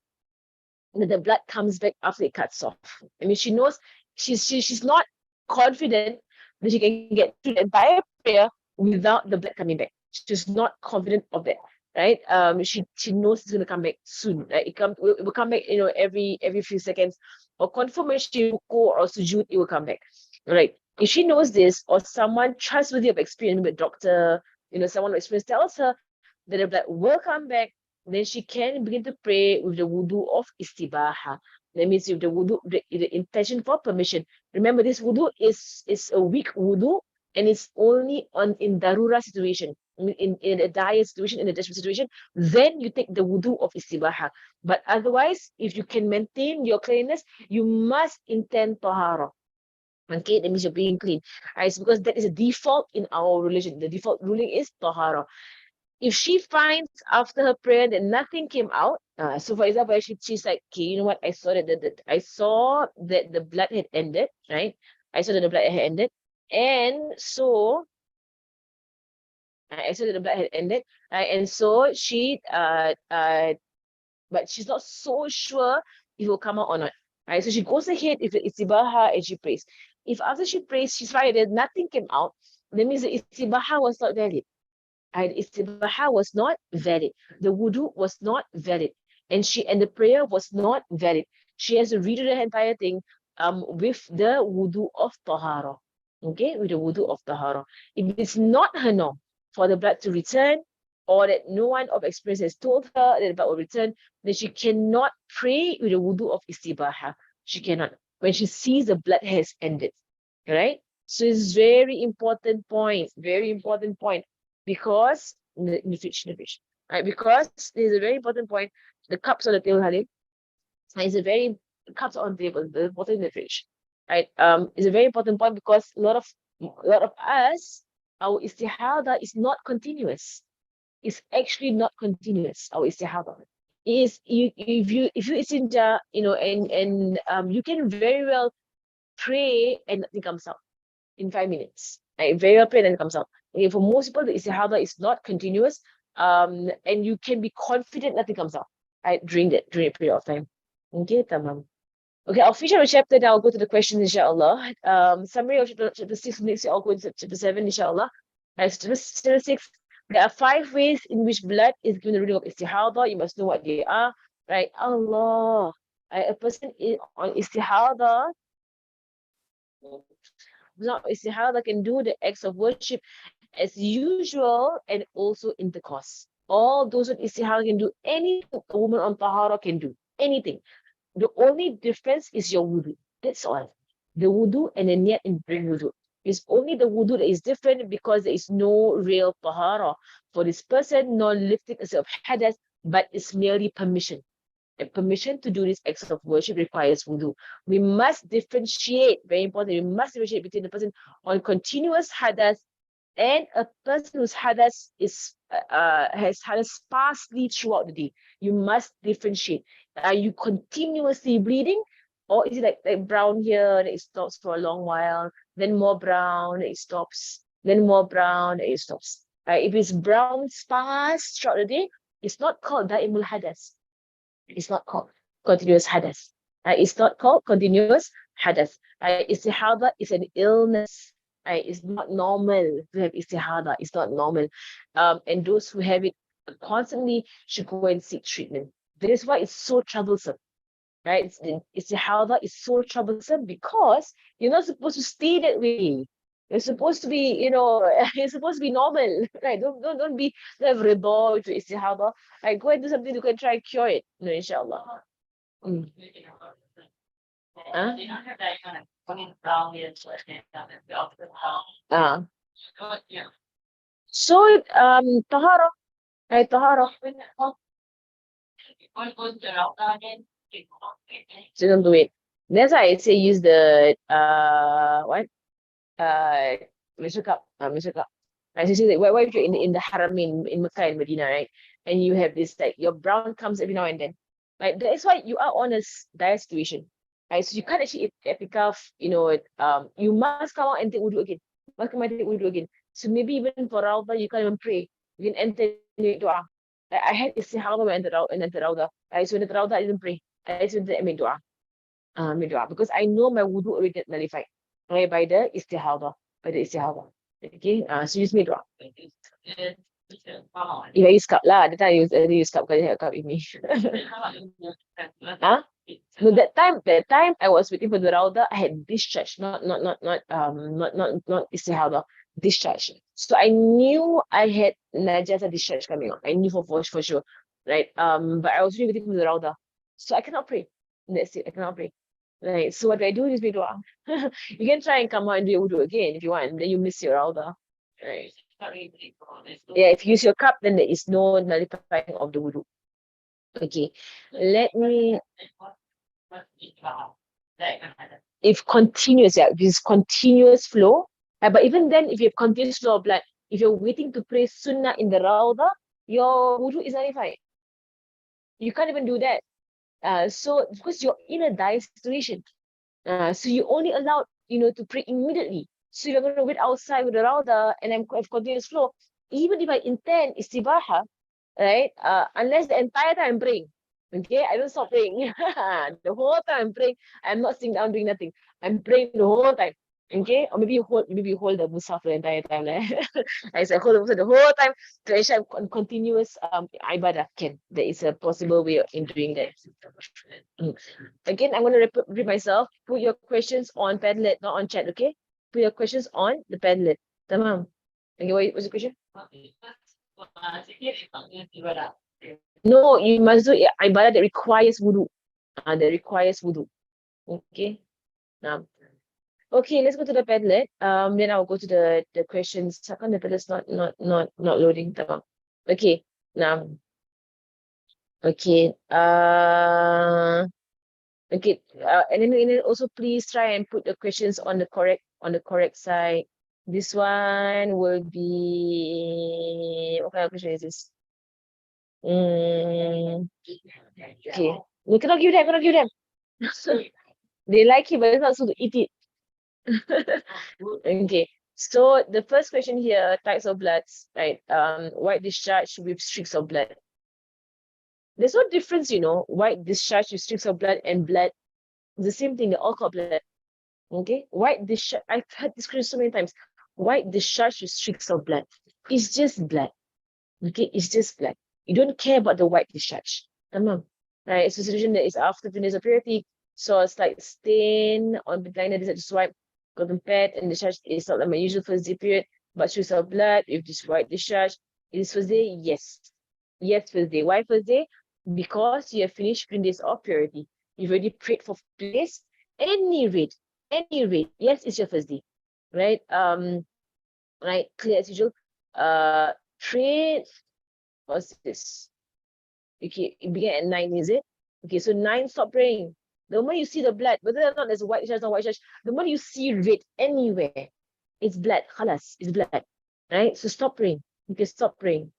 that the blood comes back after it cuts off. I mean, she knows she's not confident that she can get through the entire prayer without the blood coming back. She's not confident of that, right? She knows it's gonna come back soon. Right? It will come back, every few seconds. Or confirm when she ruku or sujud, it will come back. Right. If she knows this, or someone trustworthy of experience, with doctor, someone of experience tells her that the blood will come back, then she can begin to pray with the wudu of istibaha. That means with the intention for permission. Remember, this wudu is a weak wudu, and it's only in darura situation, in a dire situation, in a desperate situation, then you take the wudu of istibaha. But otherwise, if you can maintain your cleanliness, you must intend tahara. Okay, that means you're being clean. Right? It's because that is a default in our religion. The default ruling is tahara. If she finds after her prayer that nothing came out, so for example, she's like, okay, you know what? I saw that the blood had ended, right? I saw that the blood had ended, and so I saw that the blood had ended, right? And so but she's not so sure if it will come out or not, right? So she goes ahead if it's istibaha and she prays. If after she prays, she's right that nothing came out, that means the istibaha was not valid. Istibaha was not valid. The wudu was not valid. And the prayer was not valid. She has to redo the entire thing with the wudu of tahara. Okay, with the wudu of tahara. If it's not her norm for the blood to return, or that no one of experience has told her that the blood will return, then she cannot pray with the wudu of istibaha. She cannot. When she sees the blood has ended. Right? So it's very important point, because in the fridge, right? Because there's a very important point. The cups on the table, Halim, is a very cups on the table, the water in the fridge, right? It's a very important point because a lot of us, our istihadha is not continuous. It's actually not continuous. Our istihadha is if you istinja, and you can very well pray and nothing comes out in 5 minutes. Right? Very well played and it comes out. Okay, for most people, the istihadha is not continuous. And you can be confident nothing comes out, right, during that period of time. Okay, tamam. Okay, I'll finish our chapter, then I'll go to the questions, inshallah. Summary of chapter 6, next year I'll go into chapter 7, inshallah. Right, so chapter 6, there are 5 ways in which blood is given the reading of istihadha. You must know what they are. Right, Allah. Right, a person on istihadha, not istihadha, can do the acts of worship as usual and also intercourse. All those with istihadhah can do anything a woman on tahara can do. Anything. The only difference is your wudu. That's all. The wudu and the niyat in doing wudu. It's only the wudu that is different because there is no real tahara for this person, nor lifting a of hadath, but it's merely permission. And permission to do this act of worship requires wudu. We must differentiate, very important, we must differentiate between the person on continuous hadath and a person whose hadath has hadath sparsely throughout the day. You must differentiate. Are you continuously bleeding? Or is it like brown here and it stops for a long while, then more brown, it stops, then more brown, it stops. If it's brown sparse throughout the day, it's not called da'imul hadath. It's not called continuous hadath. It's not called continuous hadath. Istihadhah is an illness. It's not normal to have istihadhah. It's not normal. And those who have it constantly should go and seek treatment. That is why it's so troublesome, right? Istihadhah is so troublesome because you're not supposed to stay that way. You're supposed to be, you're supposed to be normal, right? Don't be have rebel to istihadhah. Like go and do something to go and try and cure it. No, inshallah. Mm. Huh? Ah. So tahara. Right, tahara. So don't do it. That's why I say use the what? Mr. Cup. Mr. Cup. Right, so like, why if you're in the haram in Mecca and Medina, right? And you have this like your brown comes every now and then. Right? That's why you are on a dire situation. Right? So you can't actually etikaf, you must come out and take wudu again. Must come out and take wudu again. So maybe even for Rawdah, you can't even pray. You can enter in dua. I had istihadhah when I entered Rawdah. Right? So in the Rawdah, I didn't pray. I just went to make dua. Make dua. Because I know my wudu already nullified. Right? By the istihadhah. Okay, so use me dua. If I use cup lah, that time I use cup because I had a cup with me. Huh? No, that time I was waiting for the Rauda, I had discharge, not istihadhah, discharge. So I knew I had najasa discharge coming out. I knew for sure, right? But I was really waiting for the Rauda, so I cannot pray. That's it. I cannot pray. Right. So what I do is make dua. You can try and come out and do your wudu again if you want. Then you miss your Rauda. Right. Yeah, if you use your cup, then there is no nullifying of the wudu. Okay, let me. If continuous, yeah, if it's continuous flow, but even then, if you have continuous flow of blood, if you're waiting to pray sunnah in the Rawdah, your wudu is nullified. You can't even do that. So because you're in a dire situation, so you only allowed, to pray immediately. So you're going to wait outside with the Rawdah and then have continuous flow. Even if I intend istibahah, right? Unless the entire time I'm praying, okay, I don't stop praying. The whole time I'm praying, I'm not sitting down doing nothing. I'm praying the whole time. Okay, or maybe you hold the mushaf the entire time. I said hold the mushaf the whole time to ensure continuous ibadah. There is a possible way in doing that. Again, I'm going to repeat myself. Put your questions on Padlet, not on chat. Okay, put your questions on the Padlet. Tamam. Okay, what's the question? No, you must do ibadah that requires wudu. Okay. Okay, let's go to the Padlet. Then I'll go to the questions. How come the Padlet's not loading? Okay. Now. Okay. Okay. And then also please try and put the questions on the correct side. This one will be, what kind of question is this? Okay. We cannot give them. They like it, but it's not so to eat it. Okay. So the first question here, types of bloods, right? White discharge with streaks of blood. There's no difference, white discharge with streaks of blood and blood. It's the same thing, they're all called blood. Okay? White discharge, I've heard this question so many times. White discharge with streaks of blood. It's just blood. Okay? It's just blood. You don't care about the white discharge. Right? It's a situation that is after 15 days of purity. So it's like stain on vagina, decide to swipe, cotton pad, and discharge is not like my usual first day period, but streaks of blood with this white discharge. It is first day, yes. Yes, first day. Why first day? Because you have finished 15 days of purity. You've already prayed for 15 days. Any rate, any rate. Yes, it's your first day, right? Right, clear as usual. Trade. What's this? Okay, it began at 9, is it? Okay, so 9, stop praying. The moment you see the blood, whether or not there's a white discharge or white discharge, the moment you see red anywhere, it's blood. Khalas, it's blood. Right? So stop praying. Okay, stop praying.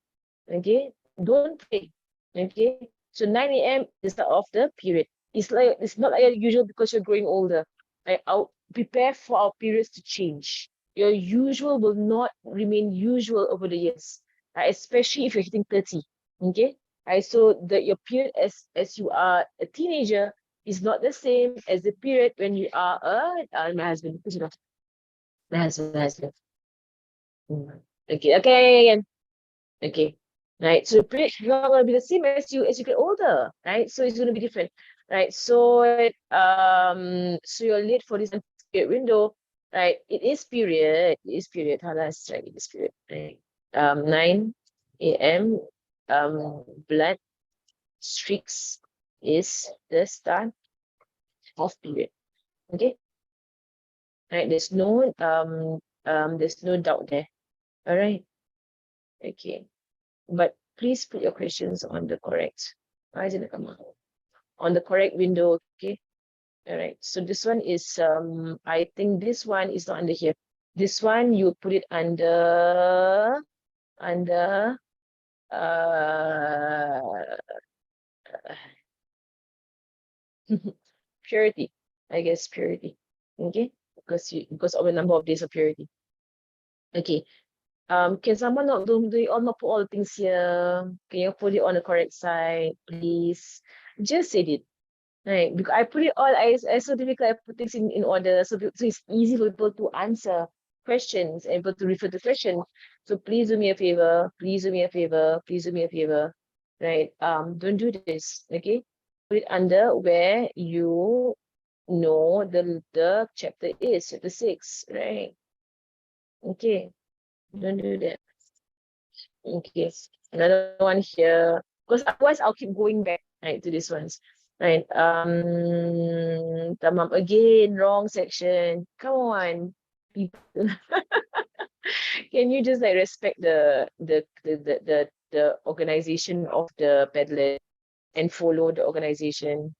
Okay, don't pray. Okay, so 9 a.m. is the start of the period. It's not like usual because you're growing older. Right? I'll prepare for our periods to change. Your usual will not remain usual over the years, right? Especially if you're hitting 30. Okay, right? So your period as you are a teenager is not the same as the period when you are my husband. My husband. Okay, okay. Okay, right. So the period is not going to be the same as you get older, right? So it's going to be different, right? So you're late for this period window, right? It is period. It is period. Halas, right? It is period, right? 9 a.m. Blood streaks is the start of period. Okay, right? There's no doubt there. All right. Okay. But please put your questions on the correct. Why is it come on? On the correct window, okay? All right. So this one is I think this one is not under here. This one you put it under uh purity. I guess purity. Okay? Because of the number of days of purity. Okay. Can someone not do you all not put all the things here? Can you put it on the correct side, please? Just said it. Right, because I put it all, I so difficult, I put things in order, so it's easy for people to answer questions and able to refer to questions. So please do me a favor, please do me a favor, please do me a favor, right? Don't do this, okay? Put it under where you know the chapter is, chapter 6, right? Okay, don't do that. Okay, another one here, because otherwise I'll keep going back, right, to this ones. Right. Tamam again, wrong section. Come on, people. Can you just like respect the organization of the peddler and follow the organization?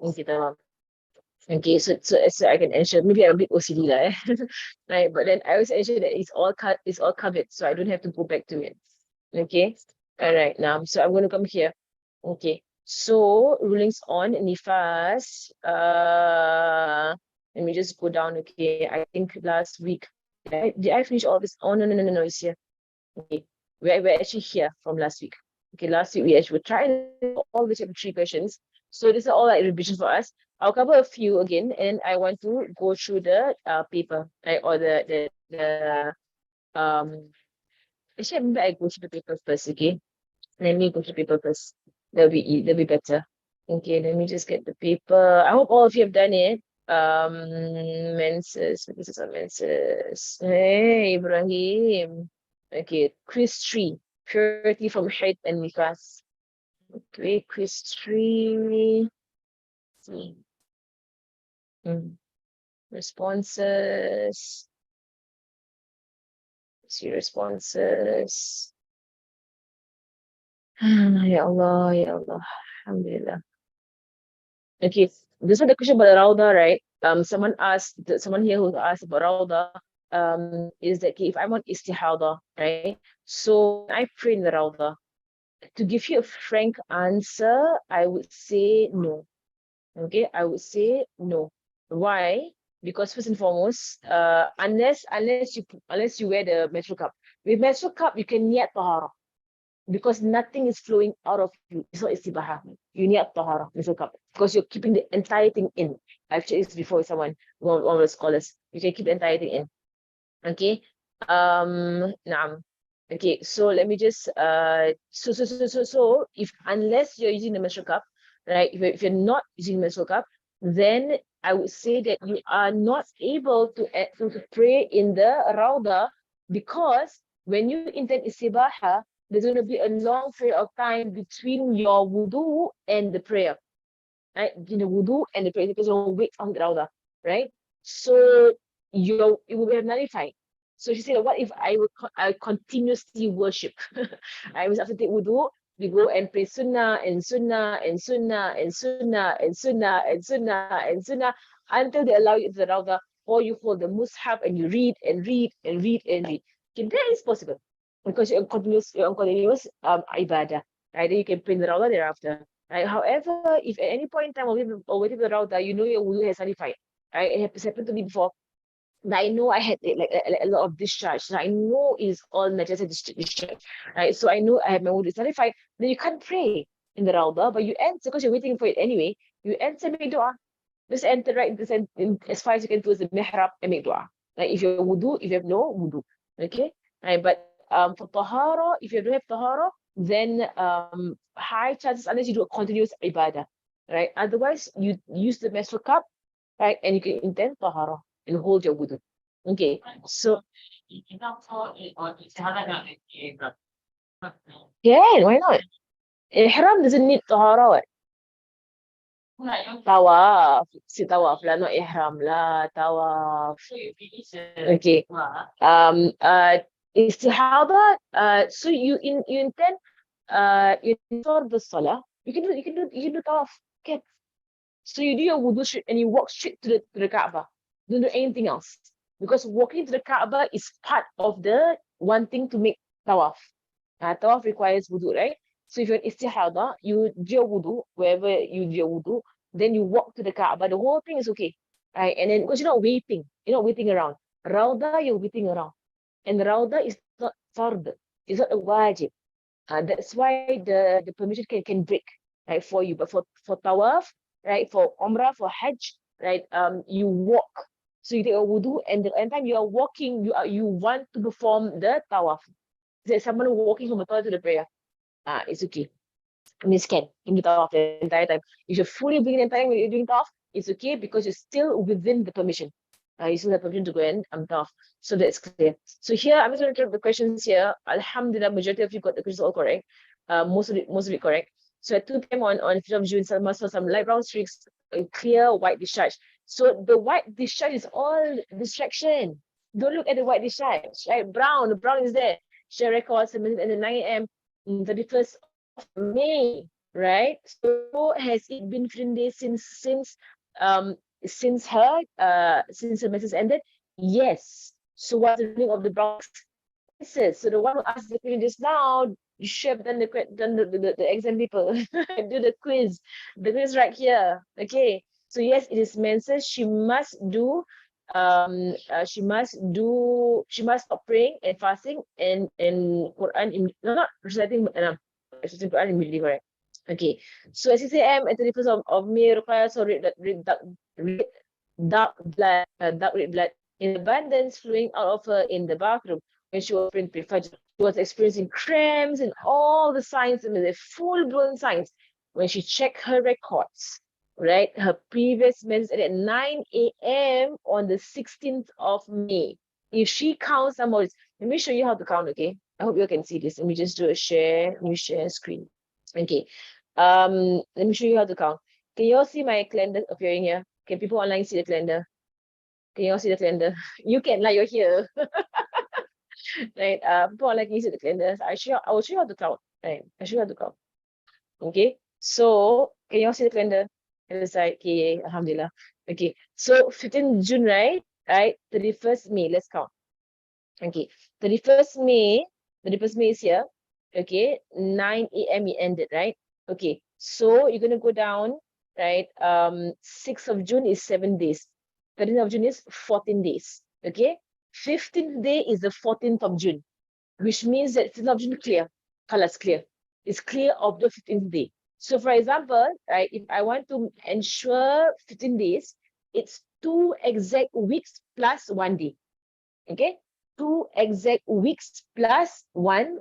Okay, tamam. Okay, so I can ensure maybe I'm a bit OCD lah, right? But then I always ensure that it's all covered, so I don't have to go back to it. Okay, all right. Now, so I'm going to come here. Okay, so rulings on nifas. Let me just go down. Okay, I think last week did I finish all this? Oh no, it's here. Okay, we're actually here from last week. Okay, last week we actually were trying all the chapter 3 questions. So these are all like revisions for us. I'll cover a few again, and I want to go through the paper, right, or the Actually, maybe I go through the paper first. Okay, let me go to the paper first. That'll be better. Okay, let me just get the paper. I hope all of you have done it. Menses. This is a menses. Hey, Ibrahim. Okay, quiz 3. Purity from hate and nifas. Okay, quiz 3. Responses. See responses. Ya Allah, ya Allah. Alhamdulillah. Okay, this is the question about the Rauda, right? Someone here who asked about Rauda, is that okay, if I'm on Istihadhah, right? So I pray in the Rauda. To give you a frank answer, I would say no. Okay, I would say no. Why? Because first and foremost, unless you wear the menstrual cup. With menstrual cup, you can niyat tahara because nothing is flowing out of you. It's not istibahah. You need tahara, menstrual cup, because you're keeping the entire thing in. I've checked this before with one of the scholars. You can keep the entire thing in. Okay. Naam. Okay, so let me just so if unless you're using the menstrual cup, right? If you're not using the menstrual cup, then I would say that you are not able to pray in the Rauda, because when you intend istibahah, there's going to be a long period of time between your wudu and the prayer, right? Between the wudu and the prayer, because you'll wait on the rawdah, right? So it will have nullified. So she said, what if I continuously worship? I was after take wudu, we go and pray sunnah and sunnah and sunnah and sunnah and sunnah and sunnah and sunnah until they allow you to the rawdah, or you hold the mushaf and you read and read and read and read. Okay, that is possible because you're on continuous ibadah, right? Then you can pray in the rawdah thereafter. Right? However, if at any point in time or waiting for the rawdah, you know your wudu has nullified, right? It has happened to me before. I know I had like a lot of discharge. So I know it's all najasa discharge, right? So I know I have my wudu nullified. Then you can't pray in the rawdah, but you enter because you're waiting for it anyway. You enter, make dua. Just enter right as far as you can towards the mihrab and make dua. Like if you have wudu, if you have no wudu, okay? Right, but for tahara, if you don't have tahara, then high chances unless you do a continuous ibadah, right? Otherwise, you use the menstrual cup, right? And you can intend tahara and hold your wudu. Okay, so yeah, why not? Ihram doesn't need tahara, what? Tawaf. Si tawaf lah, not ihram lah. Tawaf. Okay. Istihadhah. So you intend for the salah. You can do tawaf. Okay. So you do your wudu and you walk straight to the Kaaba. Don't do anything else. Because walking to the Kaaba is part of the wanting to make tawaf. Tawaf requires wudu, right? So if you're istihadhah, you do your wudu, wherever you do your wudu, then you walk to the Kaaba. The whole thing is okay, right? And then because you're not waiting around. Rawdah, you're waiting around. And Rawdah is not fard, it's not a wajib. That's why the permission can break, right, for you. But for tawaf, right, for umrah, for hajj, right, you walk. So you take a wudu, and the time you are walking, you want to perform the tawaf. There's someone walking from the toilet to the prayer. It's okay. I mean, can do tawaf the entire time. If you're fully doing the entire time when you're doing tawaf, it's okay because you're still within the permission. You still have permission to go and tawaf. So that's clear. So here, I'm just going to take the questions here. Alhamdulillah, majority of you got the questions all correct. Most of it correct. So at 2 p.m. on 5th of June, Salma saw some light brown streaks, clear white discharge. So the white discharge is all distraction. Don't look at the white discharge, right? Brown is there. Share records and the 9 a.m. 31st of May, right? So has it been 15 days since her message ended? Yes. So what's the meaning of the brown places? So the one who asked the question just now, you should have done the exam paper. Do the quiz. The quiz right here. Okay. So yes, it is menses. She must stop praying and fasting and Quran not reciting Quran immediately, correct? Okay. So at 6 a.m. at the 31st of May, Ruqayah saw dark red blood in abundance flowing out of her in the bathroom when she was praying Fajr. She was experiencing cramps and all the signs, and the full-blown signs. When she checked her records, right, her previous menses at 9 a.m. on the 16th of May. If she counts some more, let me show you how to count, okay? I hope you can see this. Let me just do a share. Let me share screen. Okay. Let me show you how to count. Can you all see my calendar appearing here? Can people online see the calendar? Can you all see the calendar? You can, like you're here. Right? People online can you see the calendar. I will show you how to count. Right? I show you how to count. Okay. So can you all see the calendar? It's like, okay, alhamdulillah. Okay. So 15th June, right? Right? 31st May. Let's count. Okay. 31st May is here. Okay. 9 a.m. it ended, right? Okay. So you're gonna go down, right? 6th of June is 7 days. 13th of June is 14 days. Okay. 15th day is the 14th of June, which means that 15th of June clear. Colors clear. It's clear of the 15th day. So for example, right, if I want to ensure 15 days, it's 2 exact weeks plus 1 day. Okay? 2 exact weeks plus 1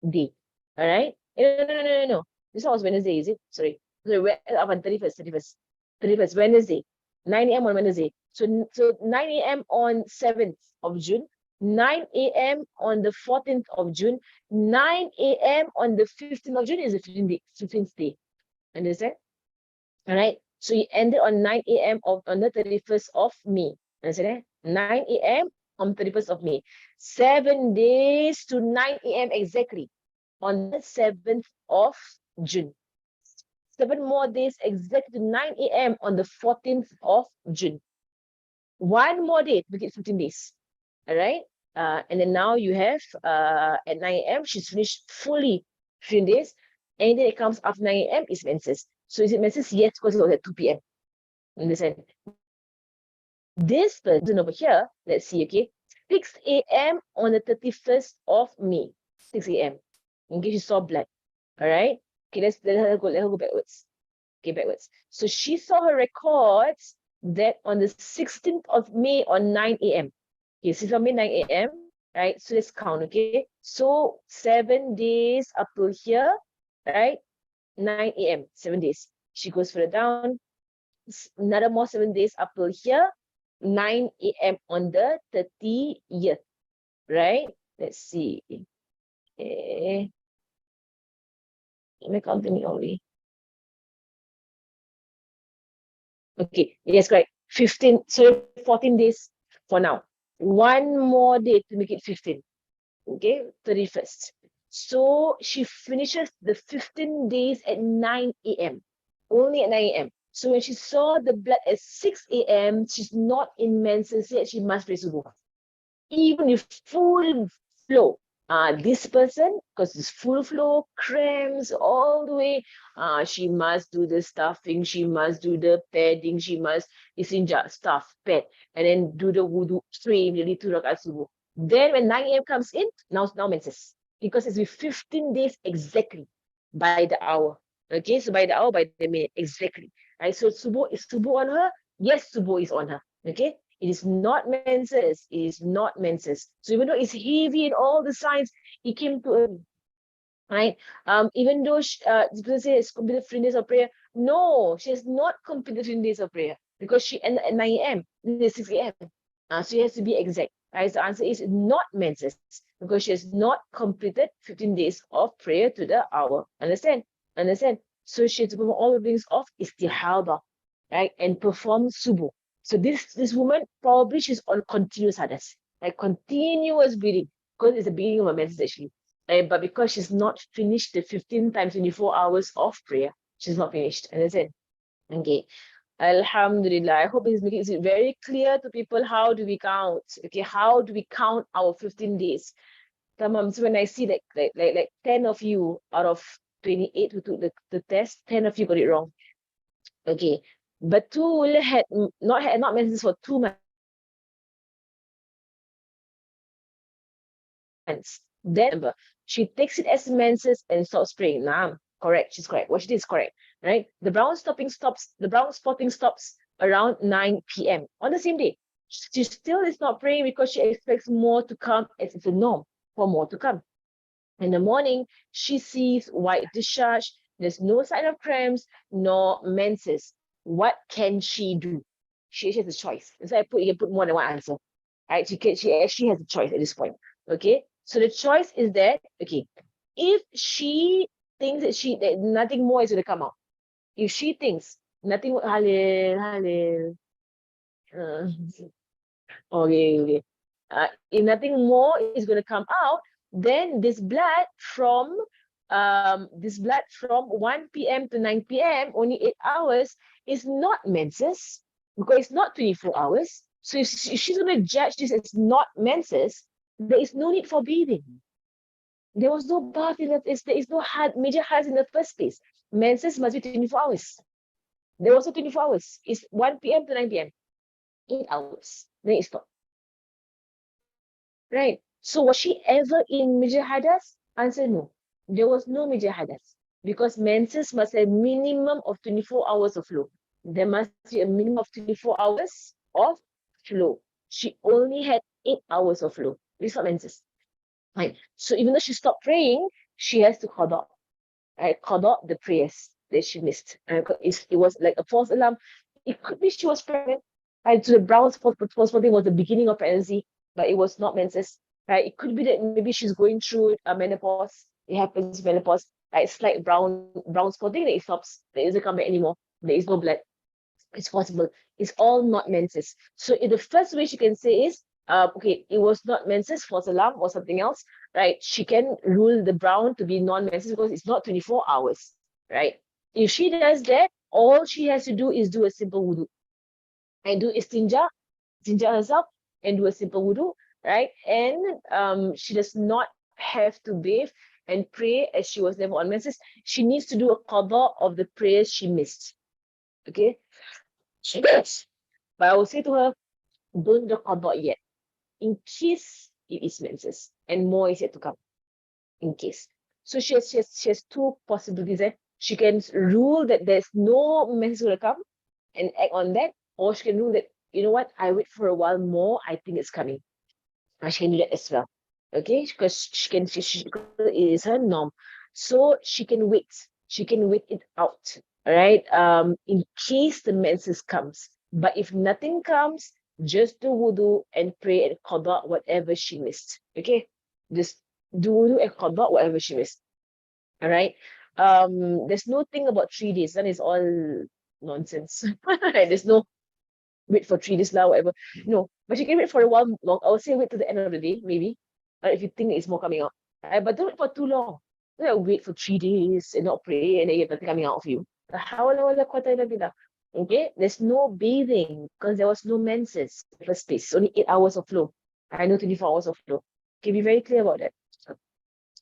day. All right? No. This one was Wednesday, is it? Sorry. 31st, Wednesday. 9 a.m. on Wednesday. So 9 a.m. on 7th of June 9 a.m. on the 14th of June, 9 a.m. on the 15th of June is the 15th day. Understand? All right. So it ended on 9 a.m. on the 31st of May. Understand? 9 a.m. on 31st of May. 7 days to 9 a.m. exactly on the 7th of June. 7 more days exactly to 9 a.m. on the 14th of June. One more day to make it 15 days. All right. And then now you have at 9 a.m. she's finished fully 15 days. Anything that comes after 9 a.m. is menses. So is it menses? Yes, because it was at 2 p.m. Understand? This person over here, let's see, okay, 6 a.m. on the 31st of May. 6 a.m. Okay, she saw blood. All right. Okay, let her go backwards. Okay, backwards. So she saw her records that on the 16th of May on 9 a.m. Okay, 16th of May, 9 a.m. Right? So let's count, okay? So 7 days up to here, right? 9 a.m., 7 days. She goes further down, another more 7 days up to here, 9 a.m. on the 30th, right? Let's see. Okay. Let me count them only. Okay, yes, correct. 15, so 14 days for now. One more day to make it 15. Okay, 31st. So she finishes the 15 days at 9 a.m. Only at 9 a.m. So when she saw the blood at 6 a.m., she's not in menses yet, she must pray subuh. Even if full flow. This person, because it's full flow, cramps all the way, she must do the stuffing, she must do the padding, she must istinja, stuff, pad, and then do the wudu, pray immediately 2 rakaat subuh. Then when 9 a.m. comes in, now menses. Because it's with 15 days exactly by the hour. Okay, so by the hour, by the minute, exactly. Right, so subuh is subuh on her? Yes, subuh is on her. Okay, it is not menses. It is not menses. So even though it's heavy in all the signs, it came to early. Right? Even though people say it's completed 15 days of prayer, no, she has not completed 15 days of prayer because she ended at 9 a.m. This is 6 a.m. So she has to be exact. Right? So the answer is not menses because she has not completed 15 days of prayer to the hour. Understand? Understand? So she has to perform all the things of istihadhah, right? And perform subuh. So this woman, probably she's on continuous hadas, like continuous bleeding, because it's the beginning of a menses actually. But because she's not finished the 15 times 24 hours of prayer, she's not finished. Understand? Okay. Alhamdulillah. I hope this makes it very clear to people how do we count. Okay, how do we count our 15 days? Tamam. So when I see like 10 of you out of 28 who took the test, 10 of you got it wrong. Okay. Batul had not menses for 2 months. Then she takes it as menses and stops praying. Nah, correct. She's correct. What she did is correct. Right? The brown spotting stops around 9 p.m. on the same day. She still is not praying because she expects more to come, as it's a norm for more to come. In the morning, she sees white discharge. There's no sign of cramps nor menses. What can she do? She has a choice. So you can put more than one answer. Right? She actually has a choice at this point. Okay. So the choice is that, okay, if she thinks that nothing more is going to come out, if she thinks nothing, Halil, uh, okay. If nothing more is going to come out, then this blood from 1 p.m. to 9 p.m., only 8 hours, is not menses because it's not 24 hours. So if she's going to judge this as not menses, there is no need for bathing. There was no bath there is no major hajj in the first place. Menses must be 24 hours. There was no 24 hours. It's 1 p.m. to 9 p.m. 8 hours. Then it stopped. Right. So was she ever in major hadas? Answer no. There was no major hadas because menses must have minimum of 24 hours of flow. There must be a minimum of 24 hours of flow. She only had 8 hours of flow. It's not menses. Right. So even though she stopped praying, she has to qada. Right? Qada the prayers that she missed. It was like a false alarm. It could be she was pregnant. Right? So the brown spot thing was the beginning of pregnancy. but it was not menses, right? It could be that maybe she's going through a menopause. It happens menopause, like slight brown spotting that it stops. There isn't come back anymore. There is no blood. It's possible. It's all not menses. So the first way she can say is, okay, it was not menses, false alarm or something else, right? She can rule the brown to be non-menses because it's not 24 hours, right? If she does that, all she has to do is do a simple wudu and do istinja herself and do a simple wudu, right? And she does not have to bathe and pray as she was never on menses. She needs to do a qada of the prayers she missed. Okay? She does. But I will say to her, don't do qada yet. In case it is menses. And more is yet to come. In case. So she has two possibilities. She can rule that there's no menses going to come and act on that, or she can rule that, you know what, I wait for a while more, I think it's coming. She can do that as well. Okay, because it is her norm. So she can wait. She can wait it out. All right. In case the menses comes. But if nothing comes, just do wudu and pray and qada whatever she missed. Okay. Just do wudu and qada whatever she missed. All right. There's no thing about 3 days. That is all nonsense. There's no wait for 3 days lah, whatever. No, but you can wait for a while long. I would say wait to the end of the day, maybe. If you think it's more coming out. But don't wait for too long. Don't wait for 3 days and not pray and then you have nothing coming out of you. Okay, there's no bathing because there was no menses in the first place. It's only 8 hours of flow. I know 24 hours of flow. Okay, be very clear about that.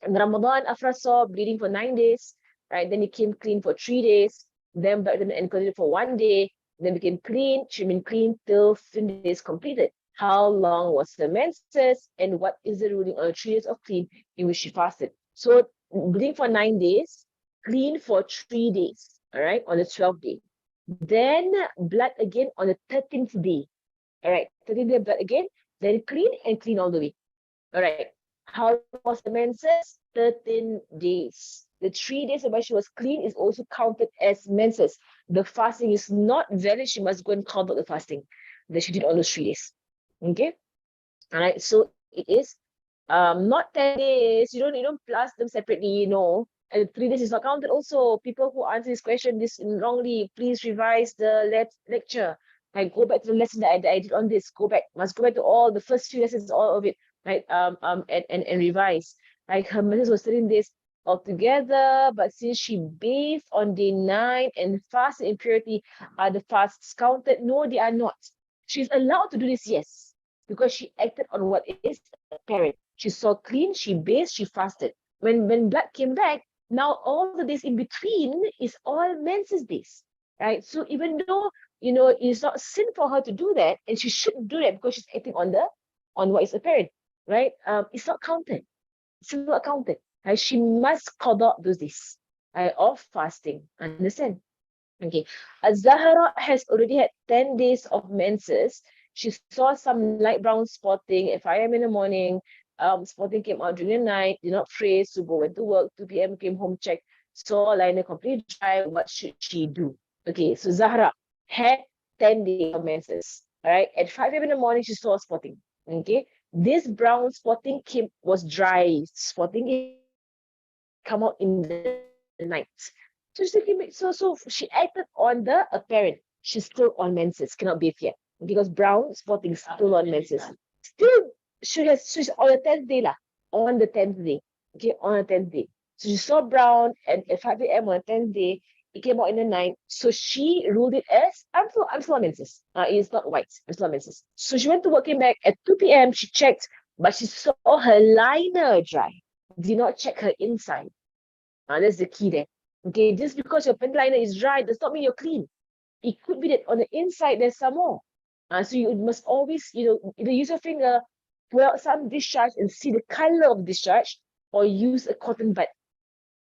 In Ramadan, Afra saw bleeding for 9 days, right? Then it came clean for 3 days. Then back then and continued for 1 day. Then became clean. She been clean till 15 days completed. How long was the menses? And what is the ruling on the 3 days of clean in which she fasted? So bleeding for 9 days, clean for 3 days, all right, on the 12th day. Then blood again on the 13th day. All right, 13th day blood again, then clean and clean all the way. All right. How was the menses? 13 days. The 3 days whereby she was clean is also counted as menses. The fasting is not valid. She must go and count out the fasting that she did on those 3 days. Okay. All right. So it is not 10 days. You don't plus them separately. No. And 3 days is not counted also. People who answer this question wrongly, please revise the lecture. Like go back to the lesson that I did on this. Must go back to all the first few lessons, all of it. Right, and revise. Like her menses was 13 days altogether, but since she bathed on day 9 and fasted in purity, are the fasts counted? No, they are not. She's allowed to do this, yes, because she acted on what is apparent. She saw clean, she bathed, she fasted. When blood came back, now all the days in between is all menses days, right? So even though it's not sin for her to do that, and she shouldn't do that because she's acting on what is apparent. Right? It's not counted. It's not counted. Right? She must qada those days of fasting. Understand? Okay. Az-Zahra has already had 10 days of menses. She saw some light brown spotting at 5 a.m. in the morning. Spotting came out during the night, did not pray, Subuh went to work, 2 p.m. came home, checked, saw liner completely dry. What should she do? Okay, so Zahra had 10 days of menses. All right. At 5 a.m. in the morning, she saw spotting. Okay. This brown spotting was dry spotting. Come out in the night. So she acted on the apparent. She's still on menses, cannot bathe yet because brown spotting still on menses. Still, she's on the 10th day lah. On the 10th day, okay, on the 10th day. So she saw brown and at 5 a.m. on the 10th day. It came out in the night. So she ruled it as, I'm still on menses. It's not white. I'm still on menses. So she went to work, came back at 2 p.m. She checked, but she saw her liner dry. Did not check her inside. That's the key there. Okay, just because your pen liner is dry does not mean you're clean. It could be that on the inside there's some more. So you must always, either use your finger, pull out some discharge and see the color of discharge, or use a cotton bud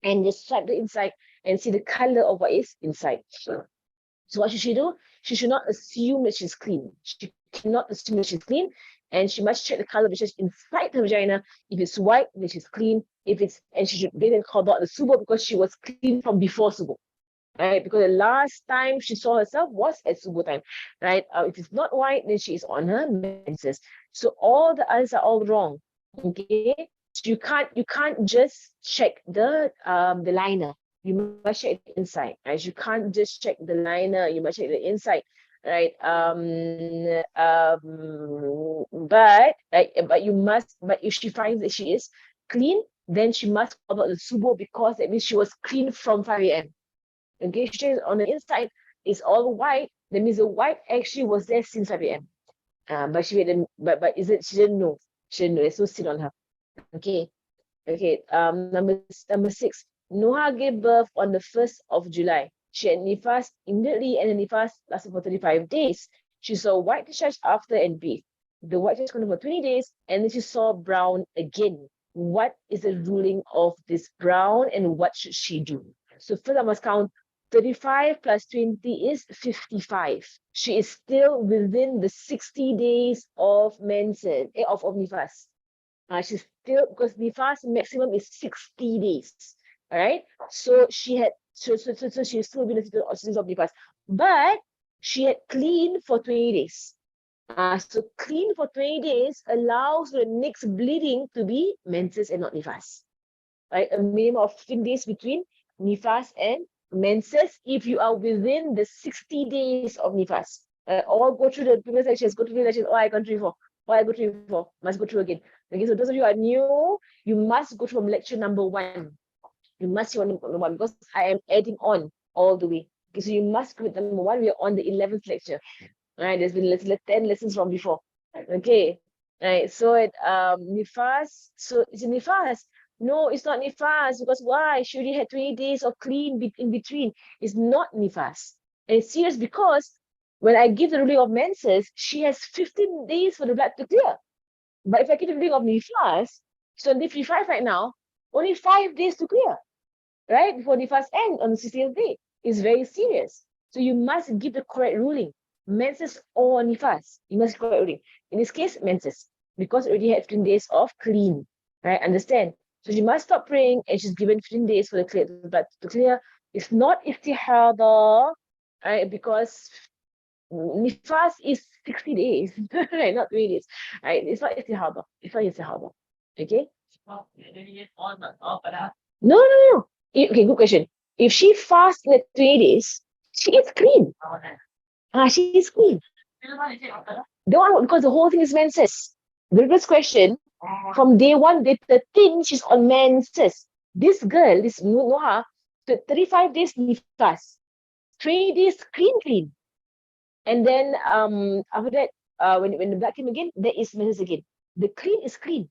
and just swipe the inside and see the color of what is inside. So what should she do? She should not assume that she's clean. She cannot assume that she's clean, and she must check the color of the discharge inside her vagina. If it's white, then she's clean. And she should bathe and call out the subuh because she was clean from before subuh. right? Because the last time she saw herself was at subuh time, right? If it's not white, then she is on her menses. So all the others are all wrong. Okay, so you can't just check the liner. You must check the inside, right? You can't just check the liner. You must check the inside, right? But you must. But if she finds that she is clean, then she must call out the subuh, because that means she was clean from 5 a.m. Okay, she checks on the inside, it's all white. That means the white actually was there since 5 a.m. But she didn't. But is it? She didn't know. She didn't know. There's no sin on her. Okay. Okay. Number 6. Noha gave birth on the 1st of July. She had nifas immediately, and the nifas lasted for 35 days. She saw white discharge after and bathed. The white discharge continued for 20 days, and then she saw brown again. What is the ruling of this brown, and what should she do? So first I must count 35 plus 20 is 55. She is still within the 60 days of menses, of nifas. She's still, because nifas maximum is 60 days. All right. So she had, so she's still been in the season of nifas. But she had cleaned for 20 days. So clean for 20 days allows the next bleeding to be menses and not nifas. Right? A minimum of 15 days between nifas and menses if you are within the 60 days of nifas. Or go through the previous lectures, go through the lectures, I gone through before. I go through before, must go through again. Okay, so those of you who are new, you must go from lecture number 1. You must see number 1, because I am adding on all the way. Okay, so you must go with number 1. We are on the 11th lecture. All right, there's been 10 lessons from before. Okay, right. So nifas. So it's a nifas. No, it's not nifas, because why? She already had 20 days of clean in between. It's not nifas. And it's serious, because when I give the ruling of menses, she has 15 days for the blood to clear. But if I give the ruling of nifas, so on day 55 right now, only 5 days to clear, right? Before nifas end on the 60th day. It's very serious. So you must give the correct ruling. Menses or nifas. You must correct ruling. In this case, menses, because already had 15 days of clean, right? Understand? So she must stop praying, and she's given 15 days for the blood to clear. It's not istihadhah, right? Because nifas is 60 days, right? Not 20 days, right? It's not istihadhah. It's not istihadhah. Okay? No. Okay, good question. If she fasts in the 20 days, she is clean. She is clean. The one, because the whole thing is menses. The first question, from day 1, day 13, she's on menses. This girl, this Noha, 35 days nifas, 20 days clean. And then after that, when the blood came again, there is menses again. The clean is clean.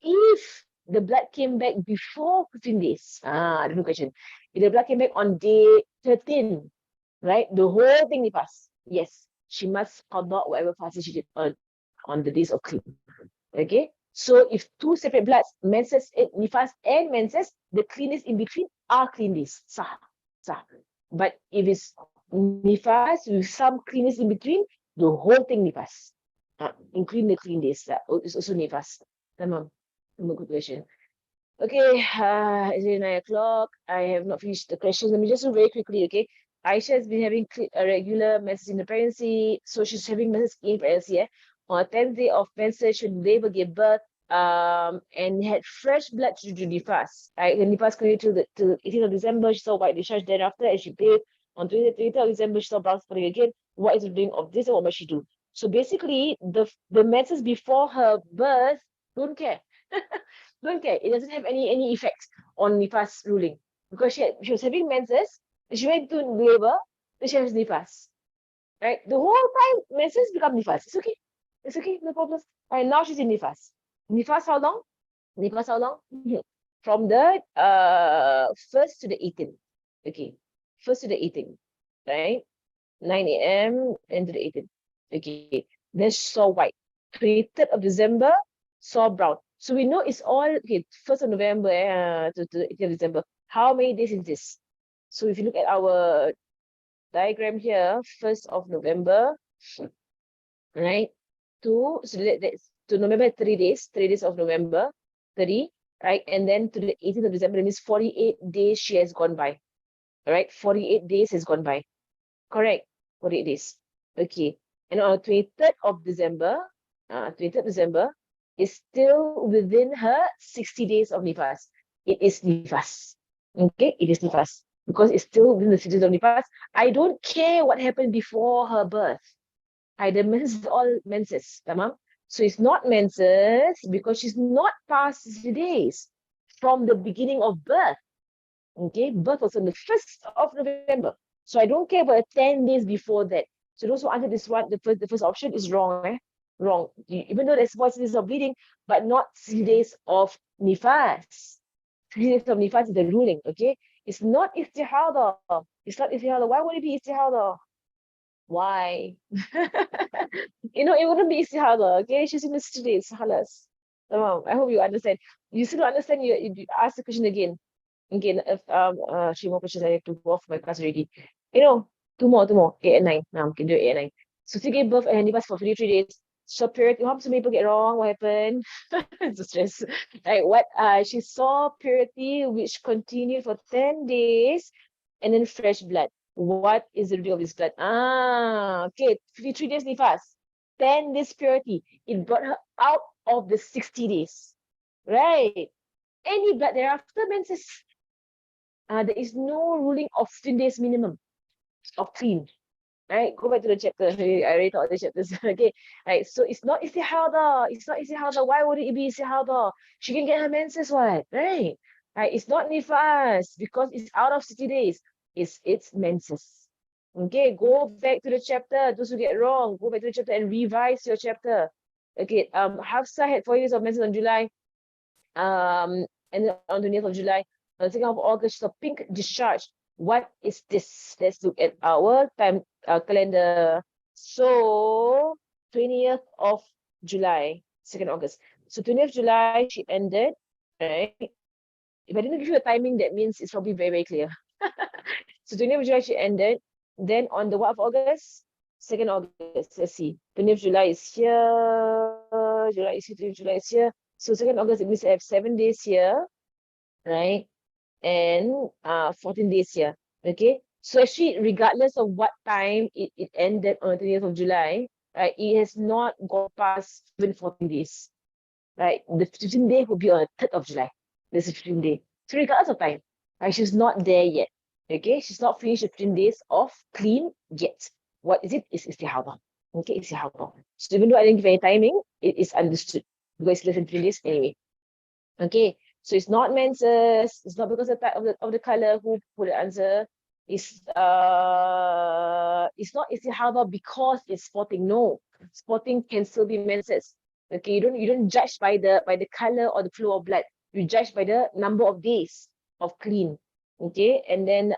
If the blood came back before 15 days, different question. If the blood came back on day 13, right, the whole thing nifas, yes, she must qada whatever fasting she did on the days of clean. Okay, so if 2 separate bloods, menses, nifas and menses, the cleanest in between are clean days. Sah. But if it's nifas with some cleanness in between, the whole thing nifas, including the clean days. It's also nifas. Tamam. Good question. Okay, it's 9 o'clock. I have not finished the questions. Let me just do very quickly, okay? Aisha has been having a regular menses in the pregnancy, so she's having menses in pregnancy. On the 10th day of menses, she labor gave birth, and had fresh blood to do nifas. Right, the nifas continued till the 18th of December. She saw white discharge thereafter, and she bathed. On 20th of December, she saw brown spotting again. What is the doing of this, and what must she do? So basically, the menses before her birth, don't care. Don't care. It doesn't have any effects on nifas ruling, because she was having menses, she went to labor, then she has nifas. Right? The whole time menses become nifas. It's okay. It's okay, no problem. Right, now she's in nifas. Nifas how long? Nifas how long? From the 1st to the 18th. Okay. 1st to the 18th. Right? 9 a.m. and to the 18th. Okay. Then she saw white. 23rd of December, saw brown. So we know it's all, okay, 1st of November to 18th of December. How many days is this? So if you look at our diagram here, 1st of November, right? So that's to November, 3 days, 3 days of November, 30, right? And then to the 18th of December, that means 48 days she has gone by, All right, 48 days has gone by. Correct, 48 days. Okay, and on 23rd of December, 23rd December is still within her 60 days of nifas. It is nifas. Okay, it is nifas because it's still within the 60 days of nifas. I don't care what happened before her birth. The menses all menses, tamam? So it's not menses because she's not past 60 days from the beginning of birth. Okay, birth was on the 1st of November. So I don't care about 10 days before that. So those who answer this one, the first option is wrong. Wrong. Even though there's 40 days of bleeding, but not 60 days of nifas. 60 days of nifas is the ruling, okay? It's not istihadhah. It's not istihadhah. Why would it be istihadhah? Why? It wouldn't be istihadhah, okay? She's in the 60 days, halas. I hope you understand. You still don't understand, you ask the question again. Again, if 3 more questions, I have to go off my class already. Two more, 8 and 9. Now we can do 8 and 9. So she gave birth and Hanifas for 53 days. So period, how some people get wrong? What happened? It's a stress. Right, she saw purity which continued for 10 days and then fresh blood. What is the real of this blood? Okay, 53 days nifas, 10 days purity. It brought her out of the 60 days. Right. Any blood thereafter menses. There is no ruling of 15 days minimum of clean. Right, go back to the chapter. I already taught the chapters. Okay, right. So it's not istihadhah. It's not istihadhah. Why would it be istihadhah? She can get her menses, what? Right. Right. It's not nifas because it's out of 60 days. It's menses. Okay, go back to the chapter. Those who get wrong, go back to the chapter and revise your chapter. Okay. Hafsa had 4 years of menses on July. And then on the 20th of July, on the 2nd of August, so pink discharge. What is this? Let's look at our time calendar. So 20th of July, 2nd August. So 20th July, she ended, right? If I didn't give you a timing, that means it's probably very, very clear. So 20th of July, she ended. Then on the what of August? 2nd August, let's see. 20th July is here. July is here, 20th July is here. So 2nd August, it means I have 7 days here, right? And 14 days here. Okay. So actually, regardless of what time it ended on the 20th of July, right, it has not gone past even 14 days. Right. The 15th day will be on the 3rd of July. This is 15th day. So regardless of time, right, she's not there yet. Okay, she's not finished the 15 days of clean yet. What is it? It's istihadhah. Okay, istihadhah. So even though I didn't give any timing, it is understood because it's less than 15 days anyway. Okay, so it's not menses. It's not because of the color. Who put the answer? It's not istihadhah because it's spotting. No, spotting can still be menses. Okay, you don't judge by the color or the flow of blood. You judge by the number of days of clean. Okay, and then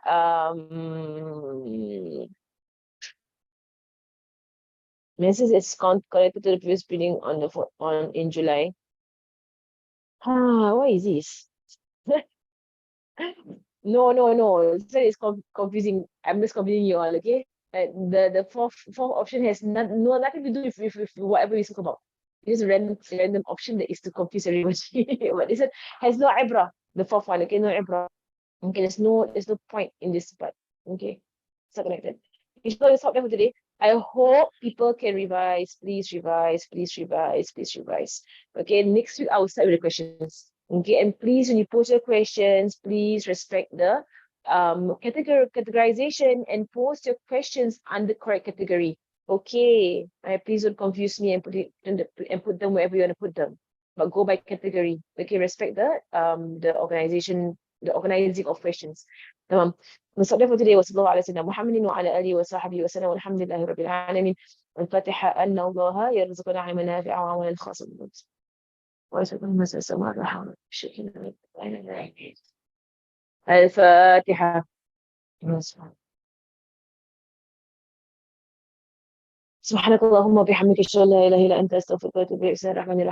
menses is connected to the previous bleeding in July. What is this? No. That is confusing. I'm just confusing you all, okay? The fourth option has nothing to do with whatever we spoke about. It's a random option that is to confuse everybody. But this has no ibrah. The fourth one, okay, no ibrah. Okay, there's no point in this part. Okay, it's not connected. Inshallah, we'll stop there for today. I hope people can revise. Please revise. Please revise. Please revise. Okay, next week I will start with the questions. Okay, and please, when you post your questions, please respect the categorization and post your questions under correct category. Okay, please don't confuse me and put them wherever you want to put them. But go by category. Okay, respect the organization, the organizing of questions. نصلي for today وصلى الله على سيدنا محمد وعلى آله وصحبه وسلم والحمد لله رب العالمين. الفاتحة أن الله يرزقنا علما نافعا وعملا خاصا ويسأل المسألة سماء الرحمة الفاتحة. سبحانك اللهم وبحمدك أشهد أن لا إله إلا أنت أستغفرك وأتوب إليك. بسم الله الرحمن الرحيم.